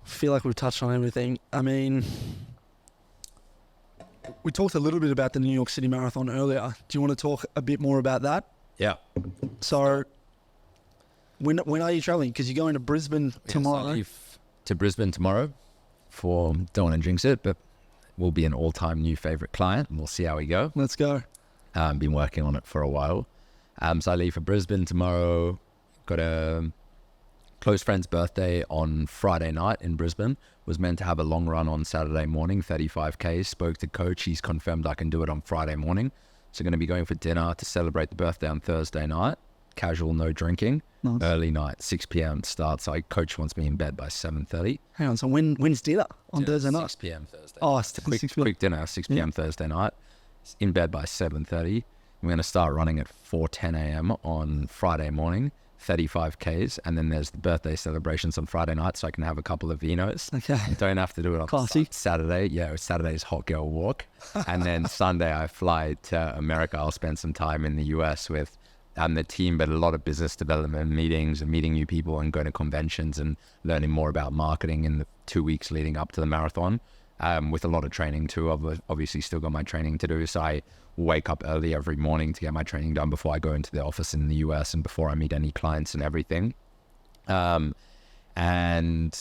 I feel like we've touched on everything. I mean, we talked a little bit about the New York City Marathon earlier. Do you want to talk a bit more about that? Yeah. So when are you traveling? Because you're going to Brisbane tomorrow. Yes, I leave to Brisbane tomorrow for, don't want to jinx it, but we'll be an all-time new favorite client, and we'll see how we go. Let's go. Been working on it for a while. So I leave for Brisbane tomorrow. Got a close friend's birthday on Friday night in Brisbane. Was meant to have a long run on Saturday morning, 35K. Spoke to coach. He's confirmed I can do it on Friday morning. So going to be going for dinner to celebrate the birthday on Thursday night. Casual, no drinking. Nice. Early night, 6 p.m. starts. So coach wants me in bed by 7:30. Hang on, so when's dinner on Thursday night? 6 p.m. Thursday. Oh, it's 6 p.m. Quick dinner, 6 p.m. Thursday night. In bed by 7:30. I'm going to start running at 4:10 a.m. on Friday morning, 35Ks. And then there's the birthday celebrations on Friday night, so I can have a couple of vinos. Okay. Don't have to do it on Classy. Saturday. Yeah, Saturday's hot girl walk. And then Sunday I fly to America. I'll spend some time in the US with the team, but a lot of business development meetings and meeting new people and going to conventions and learning more about marketing in the 2 weeks leading up to the marathon, with a lot of training too. I've obviously still got my training to do, so I wake up early every morning to get my training done before I go into the office in the US and before I meet any clients and everything. And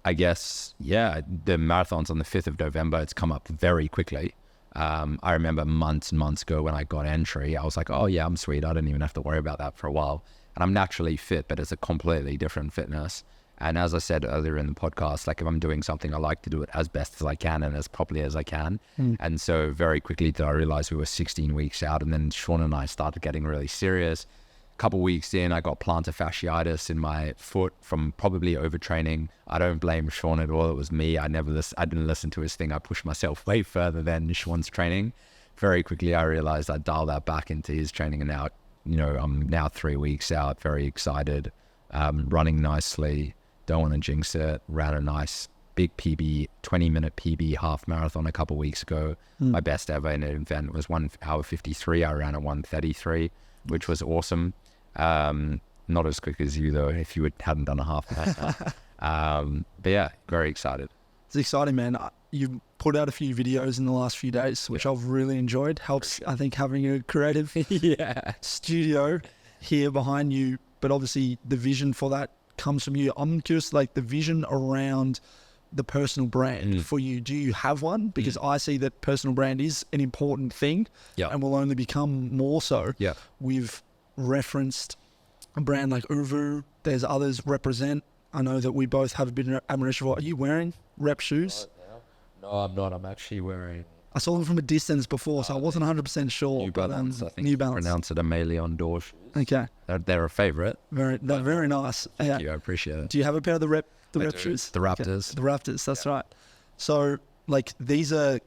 I guess, yeah, the marathon's on the 5th of November. It's come up very quickly. I remember months and months ago when I got entry, I was like, oh yeah, I'm sweet. I don't even have to worry about that for a while. And I'm naturally fit, but it's a completely different fitness. And as I said earlier in the podcast, like if I'm doing something, I like to do it as best as I can and as properly as I can. And so very quickly did I realize we were 16 weeks out, and then Sean and I started getting really serious. A couple weeks in, I got plantar fasciitis in my foot from probably overtraining. I don't blame Sean at all. It was me. I didn't listen to his thing. I pushed myself way further than Sean's training. Very quickly, I realized I'd dial that back into his training, and now, I'm now 3 weeks out, very excited, running nicely. Don't want to jinx it. Ran a nice big PB, 20-minute PB half marathon a couple weeks ago. My best ever in an event was 1 hour 53. I ran a 1:33, which was awesome. Not as quick as you though, if you hadn't done a half marathon. But yeah, very excited. It's exciting, man. You put out a few videos in the last few days, which I've really enjoyed. Helps, I think, having a creative studio here behind you, but obviously the vision for that comes from you. I'm curious, like the vision around the personal brand for you. Do you have one? Because I see that personal brand is an important thing and will only become more so. We've referenced a brand like Uvu. There's others Represent. I know that we both have a bit of admiration for. Are you wearing Rep shoes? No, I'm not. I'm actually wearing... I saw them from a distance before, so I wasn't 100% sure. New Balance, I think New Balance. Pronounce it a Melion door shoes. Okay. They're a favourite. Very nice. Thank you, I appreciate it. Do you have a pair of the Rep shoes? The Raptors. Okay. The Raptors, that's right. So, like, these are,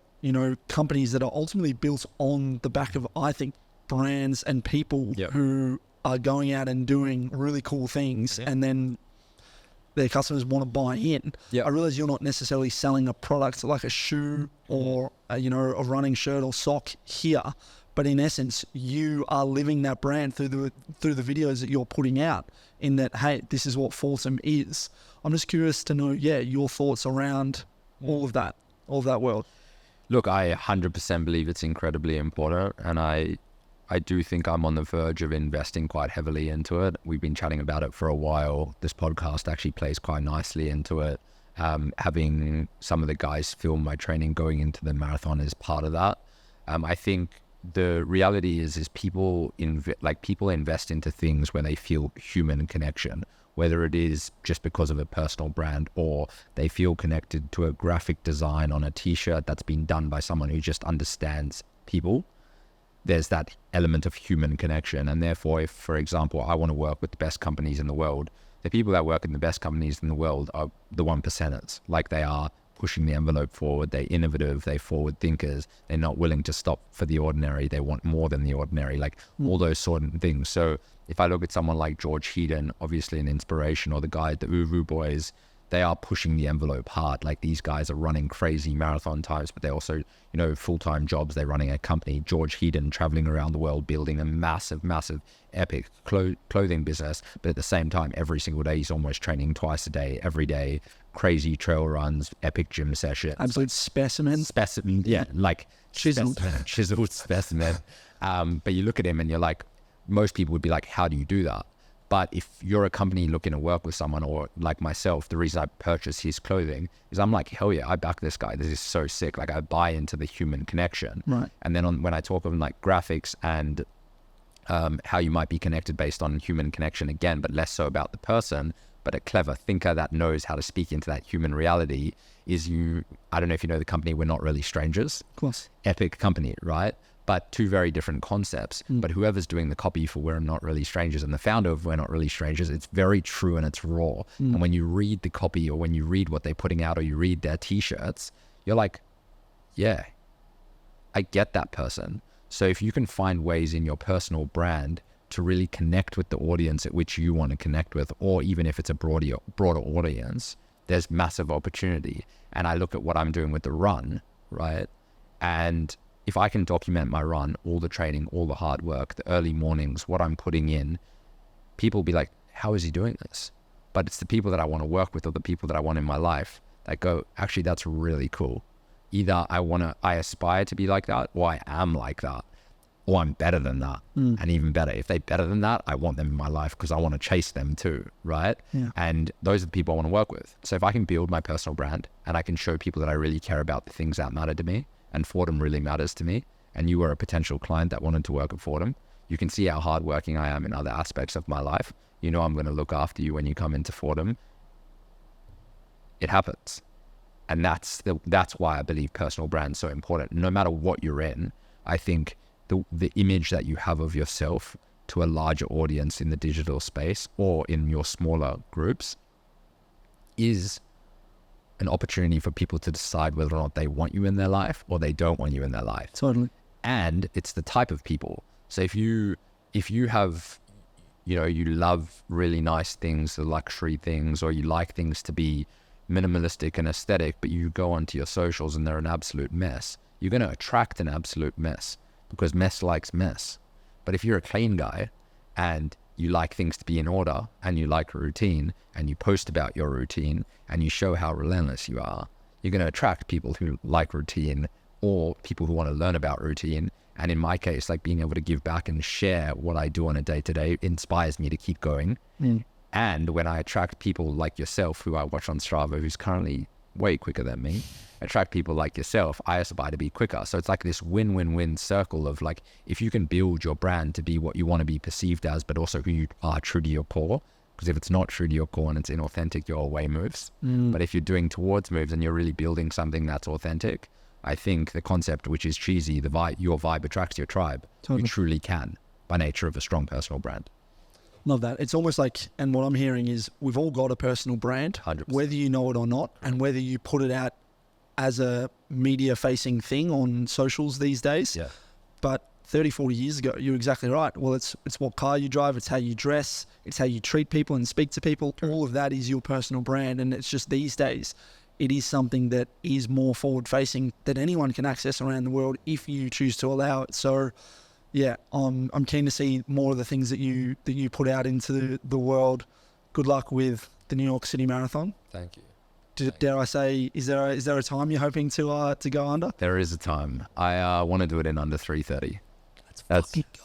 companies that are ultimately built on the back of, I think, brands and people who are going out and doing really cool things, and then their customers want to buy in. I realize you're not necessarily selling a product like a shoe or a running shirt or sock here, but in essence you are living that brand through the videos that you're putting out, in that, hey, this is what Fortem is. I'm just curious to know your thoughts around all of that world. Look, I 100% believe it's incredibly important, and I do think I'm on the verge of investing quite heavily into it. We've been chatting about it for a while. This podcast actually plays quite nicely into it. Having some of the guys film my training going into the marathon is part of that. I think the reality is people invest into things where they feel human connection, whether it is just because of a personal brand or they feel connected to a graphic design on a t-shirt that's been done by someone who just understands people. There's that element of human connection. And therefore, if, for example, I want to work with the best companies in the world, the people that work in the best companies in the world are the 1%ers. Like, they are pushing the envelope forward, they're innovative, they're forward thinkers, they're not willing to stop for the ordinary, they want more than the ordinary, like all those sort of things. So if I look at someone like George Heaton, obviously an inspiration, or the guy at the Uvu boys, they are pushing the envelope hard. Like, these guys are running crazy marathon times, but they also, full-time jobs. They're running a company. George Heaton traveling around the world, building a massive, epic clothing business. But at the same time, every single day, he's almost training twice a day, every day, crazy trail runs, epic gym sessions. Absolute specimen. Yeah, like chiseled specimen. But you look at him and you're like, most people would be like, how do you do that? But if you're a company looking to work with someone, or like myself, the reason I purchase his clothing is I'm like, hell yeah, I back this guy. This is so sick. Like, I buy into the human connection. Right. And then when I talk of like graphics and how you might be connected based on human connection again, but less so about the person, but a clever thinker that knows how to speak into that human reality is you. I don't know if you know the company We're Not Really Strangers. Of course. Epic company, right? But two very different concepts. But whoever's doing the copy for We're Not Really Strangers and the founder of We're Not Really Strangers, it's very true and it's raw. And when you read the copy or when you read what they're putting out or you read their t-shirts, you're like, yeah, I get that person. So if you can find ways in your personal brand to really connect with the audience at which you want to connect with, or even if it's a broader audience, there's massive opportunity. And I look at what I'm doing with the run, right? And if I can document my run, all the training, all the hard work, the early mornings, what I'm putting in, people will be like, how is he doing this? But it's the people that I want to work with or the people that I want in my life that go, actually, that's really cool. Either I aspire to be like that, or I am like that, or I'm better than that. And even better, if they're better than that, I want them in my life because I want to chase them too, right? Yeah. And those are the people I want to work with. So if I can build my personal brand and I can show people that I really care about the things that matter to me, and Fortem really matters to me, and you were a potential client that wanted to work at Fortem, you can see how hardworking I am in other aspects of my life. You know I'm going to look after you when you come into Fortem. It happens. And that's why I believe personal brand's so important. No matter what you're in, I think the image that you have of yourself to a larger audience in the digital space or in your smaller groups is an opportunity for people to decide whether or not they want you in their life or they don't want you in their life. Totally. And it's the type of people. So if you have, you love really nice things, the luxury things, or you like things to be minimalistic and aesthetic, but you go onto your socials and they're an absolute mess, you're going to attract an absolute mess because mess likes mess. But if you're a clean guy and you like things to be in order and you like routine and you post about your routine and you show how relentless you are, you're going to attract people who like routine or people who want to learn about routine. And in my case, like being able to give back and share what I do on a day-to-day inspires me to keep going. And when I attract people like yourself, who I watch on Strava, who's currently way quicker than me, attract people like yourself, I aspire to be quicker. So it's like this win-win-win circle of like, if you can build your brand to be what you want to be perceived as, but also who you are true to your core, because if it's not true to your core and it's inauthentic, your away moves. But if you're doing towards moves and you're really building something that's authentic, I think the concept, which is cheesy, your vibe attracts your tribe. Totally. You truly can, by nature of a strong personal brand. Love that. It's almost like, and what I'm hearing is we've all got a personal brand, 100%. Whether you know it or not, and whether you put it out as a media-facing thing on socials these days. Yeah. But 30, 40 years ago, you're exactly right. Well, it's what car you drive, it's how you dress, it's how you treat people and speak to people. All of that is your personal brand. And it's just these days, it is something that is more forward-facing that anyone can access around the world if you choose to allow it. So, yeah, I'm keen to see more of the things that you put out into the world. Good luck with the New York City Marathon. Thank you. Dare I say, is there a time you're hoping to go under? There is a time. I want to do it in under 3:30. Let's fucking go.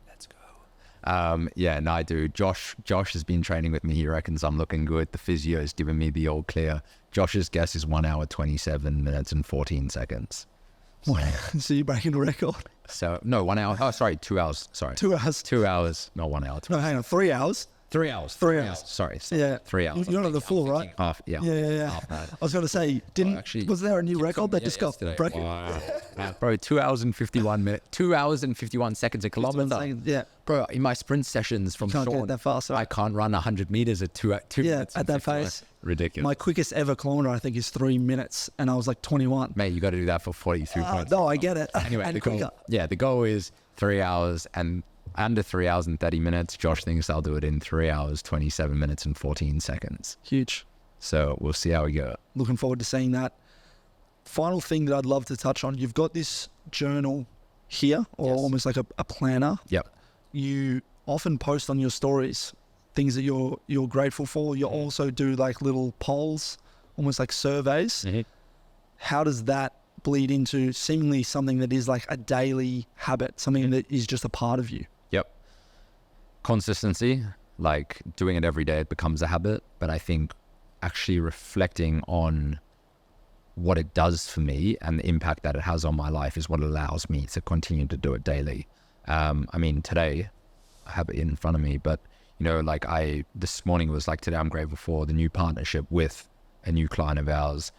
Let's go. Yeah, no, I do. Josh has been training with me. He reckons I'm looking good. The physio has given me the all clear. Josh's guess is 1 hour, 27 minutes and 14 seconds. So you're breaking a record? So, no, 1 hour. Oh, sorry, 2 hours. Sorry. 2 hours. 2 hours, not 1 hour. No, hang on, 3 hours. 3 hours. 3 hours. Sorry. Yeah. 3 hours. You're on the floor, right? Half, yeah. Yeah. Half an hour. I was going to say, was there a new record that just got broken? Wow. Bro, 2 hours and 51 minutes. 2 hours and 51 seconds a kilometer. Yeah. Bro, in my sprint sessions from Can't Sean, get that fast, right? I can't run 100 meters at 2 minutes. At that pace. Ridiculous. My quickest ever kilometer, I think, is 3 minutes, and I was like 21. Mate, you got to do that for 43 points. No, I get it. Anyway, and the goal is 3 hours and under 3 hours and 30 minutes. Josh thinks I'll do it in 3 hours, 27 minutes and 14 seconds. Huge. So we'll see how we go. Looking forward to seeing that. Final thing that I'd love to touch on, you've got this journal here, or almost like a planner. Yep. You often post on your stories things that you're grateful for. You also do like little polls, almost like surveys. Mm-hmm. How does that bleed into seemingly something that is like a daily habit, something that is just a part of you? Yep. Consistency, like doing it every day, it becomes a habit. But I think actually reflecting on what it does for me and the impact that it has on my life is what allows me to continue to do it daily. I mean, today I have it in front of me, but You know, like this morning was like, today I'm grateful for the new partnership with a new client of ours.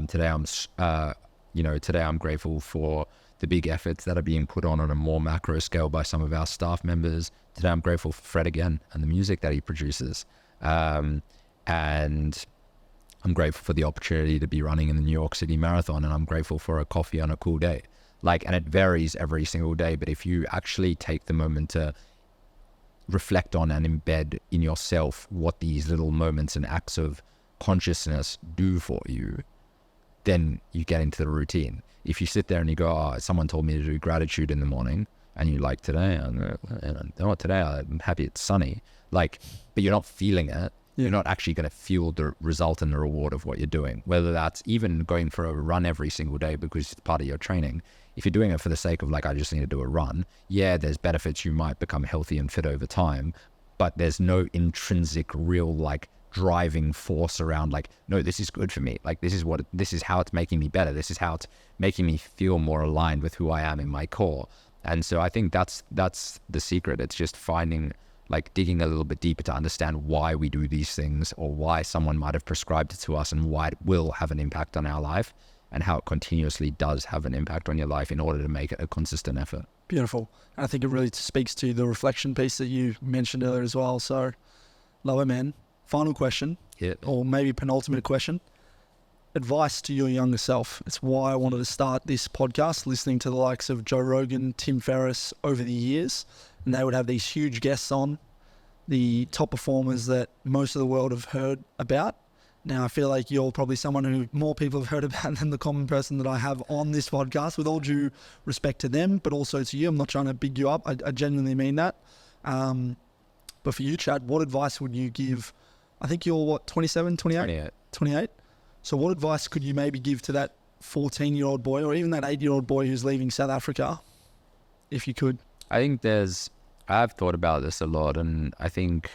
Today I'm grateful for the big efforts that are being put on a more macro scale by some of our staff members. Today I'm grateful for Fred again and the music that he produces. And I'm grateful for the opportunity to be running in the New York City Marathon, and I'm grateful for a coffee on a cool day. Like, and it varies every single day, but if you actually take the moment to reflect on and embed in yourself what these little moments and acts of consciousness do for you, then you get into the routine. If you sit there and you go, oh, someone told me to do gratitude in the morning, and you like, today, today I'm happy it's sunny, like, but you're not feeling it. You're not actually going to feel the result and the reward of what you're doing, whether that's even going for a run every single day because it's part of your training. If you're doing it for the sake of like, I just need to do a run, yeah, there's benefits. You might become healthy and fit over time, but there's no intrinsic real like driving force around like, no, this is good for me. Like, this is how it's making me better. This is how it's making me feel more aligned with who I am in my core. And so I think that's the secret. It's just digging a little bit deeper to understand why we do these things, or why someone might have prescribed it to us, and why it will have an impact on our life, and how it continuously does have an impact on your life in order to make it a consistent effort. Beautiful. I think it really speaks to the reflection piece that you mentioned earlier as well. So, love it, man. Final question, or maybe penultimate question. Advice to your younger self. It's why I wanted to start this podcast, listening to the likes of Joe Rogan, Tim Ferriss over the years. And they would have these huge guests on, the top performers that most of the world have heard about. Now, I feel like you're probably someone who more people have heard about than the common person that I have on this podcast, with all due respect to them, but also to you. I'm not trying to big you up. I genuinely mean that. But for you, Chad, what advice would you give? I think you're, 27, 28? 28. So what advice could you maybe give to that 14-year-old boy, or even that 8-year-old boy who's leaving South Africa, if you could? I think I've thought about this a lot, and I think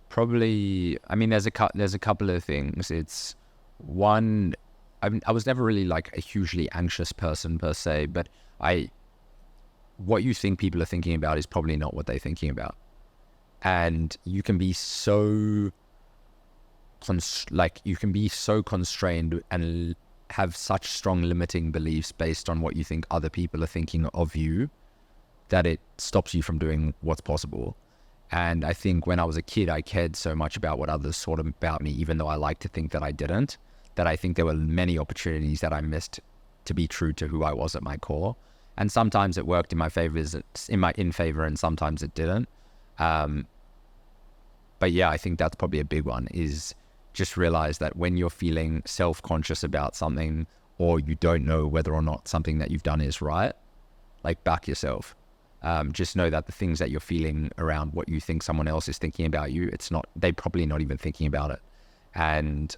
probably, there's a couple of things. It's one, I was never really like a hugely anxious person per se, but what you think people are thinking about is probably not what they're thinking about. And you can be so constrained and have such strong limiting beliefs based on what you think other people are thinking of you, that it stops you from doing what's possible. And I think when I was a kid, I cared so much about what others thought about me, even though I like to think that I didn't, that I think there were many opportunities that I missed to be true to who I was at my core. And sometimes it worked in my favor, and sometimes it didn't. But yeah, I think that's probably a big one, is just realize that when you're feeling self-conscious about something, or you don't know whether or not something that you've done is right, like, back yourself. Just know that the things that you're feeling around what you think someone else is thinking about you, they're probably not even thinking about it. And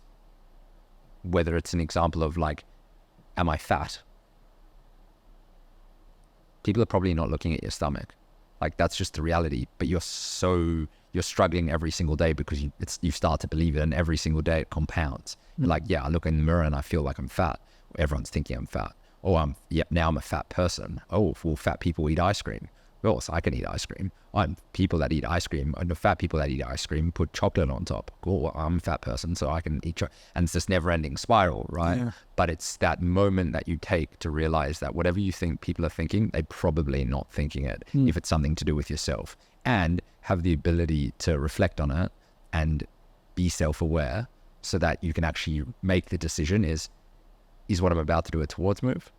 whether it's an example of like, am I fat? People are probably not looking at your stomach. Like, that's just the reality. But you're struggling every single day because you start to believe it, and every single day it compounds. You're like, yeah, I look in the mirror and I feel like I'm fat. Everyone's thinking I'm fat. Oh, now I'm a fat person. Oh, well, fat people eat ice cream. Well, so I can eat ice cream. People that eat ice cream, and the fat people that eat ice cream put chocolate on top. Cool, well, I'm a fat person, so I can eat chocolate. And it's this never-ending spiral, right? Yeah. But it's that moment that you take to realize that whatever you think people are thinking, they're probably not thinking it, if it's something to do with yourself. And have the ability to reflect on it and be self-aware, so that you can actually make the decision, is what I'm about to do a towards move,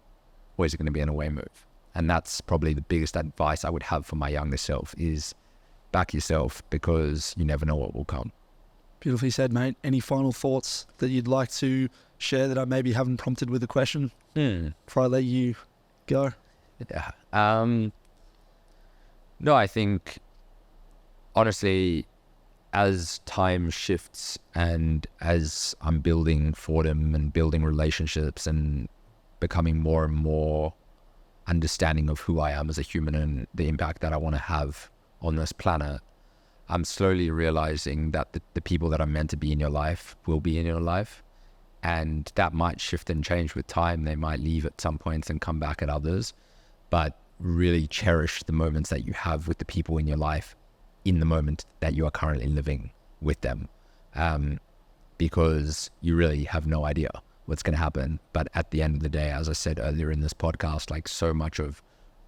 or is it going to be an away move? And that's probably the biggest advice I would have for my younger self, is back yourself, because you never know what will come. Beautifully said, mate. Any final thoughts that you'd like to share that I maybe haven't prompted with a question before I let you go? Yeah. No, I think, honestly, as time shifts and as I'm building Fortem and building relationships and becoming more and more understanding of who I am as a human and the impact that I want to have on this planet, I'm slowly realizing that the people that are meant to be in your life will be in your life. And that might shift and change with time. They might leave at some points and come back at others. But really cherish the moments that you have with the people in your life, in the moment that you are currently living with them, because you really have no idea what's going to happen. But at the end of the day, as I said earlier in this podcast, like so much of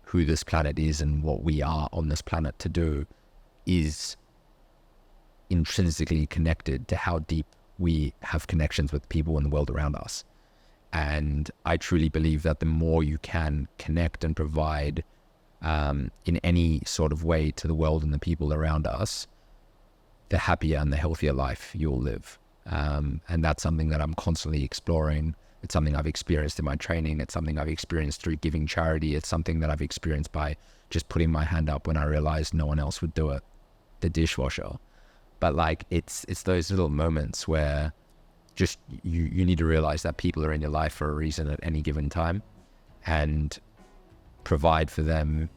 who this planet is and what we are on this planet to do is intrinsically connected to how deep we have connections with people in the world around us. And I truly believe that the more you can connect and provide in any sort of way to the world and the people around us, the happier and the healthier life you'll live. And that's something that I'm constantly exploring. It's something I've experienced in my training. It's something I've experienced through giving charity. It's something that I've experienced by just putting my hand up when I realized no one else would do it, the dishwasher. But like, it's those little moments where just you need to realize that people are in your life for a reason at any given time, and provide for them,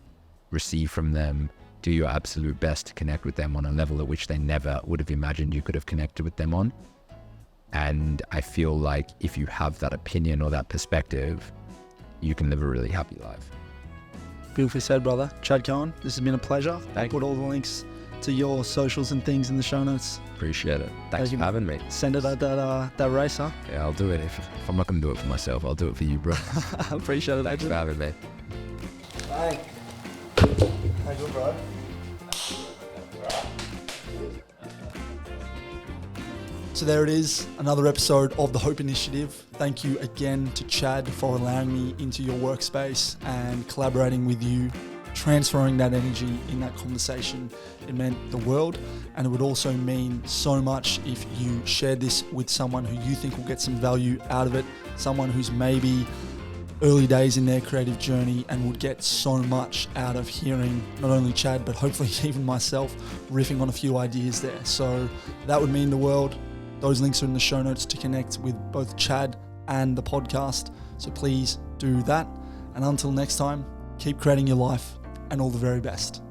receive from them, do your absolute best to connect with them on a level at which they never would have imagined you could have connected with them on. And I feel like if you have that opinion or that perspective, you can live a really happy life. Beautifully said, brother. Chad Cohen, this has been a pleasure. I'll Thank put all the links to your socials and things in the show notes. Appreciate it. Thanks for having me. Send it at that race, huh? Yeah, I'll do it. If I'm not going to do it for myself, I'll do it for you, bro. I appreciate it, Thanks for having me. Bye. How good, bro? So there it is, another episode of the Hope Initiative. Thank you again to Chad for allowing me into your workspace and collaborating with you, transferring that energy in that conversation. It meant the world, and it would also mean so much if you shared this with someone who you think will get some value out of it, someone who's maybe early days in their creative journey and would get so much out of hearing not only Chad, but hopefully even myself riffing on a few ideas there. So that would mean the world. Those links are in the show notes to connect with both Chad and the podcast. So please do that. And until next time, keep creating your life and all the very best.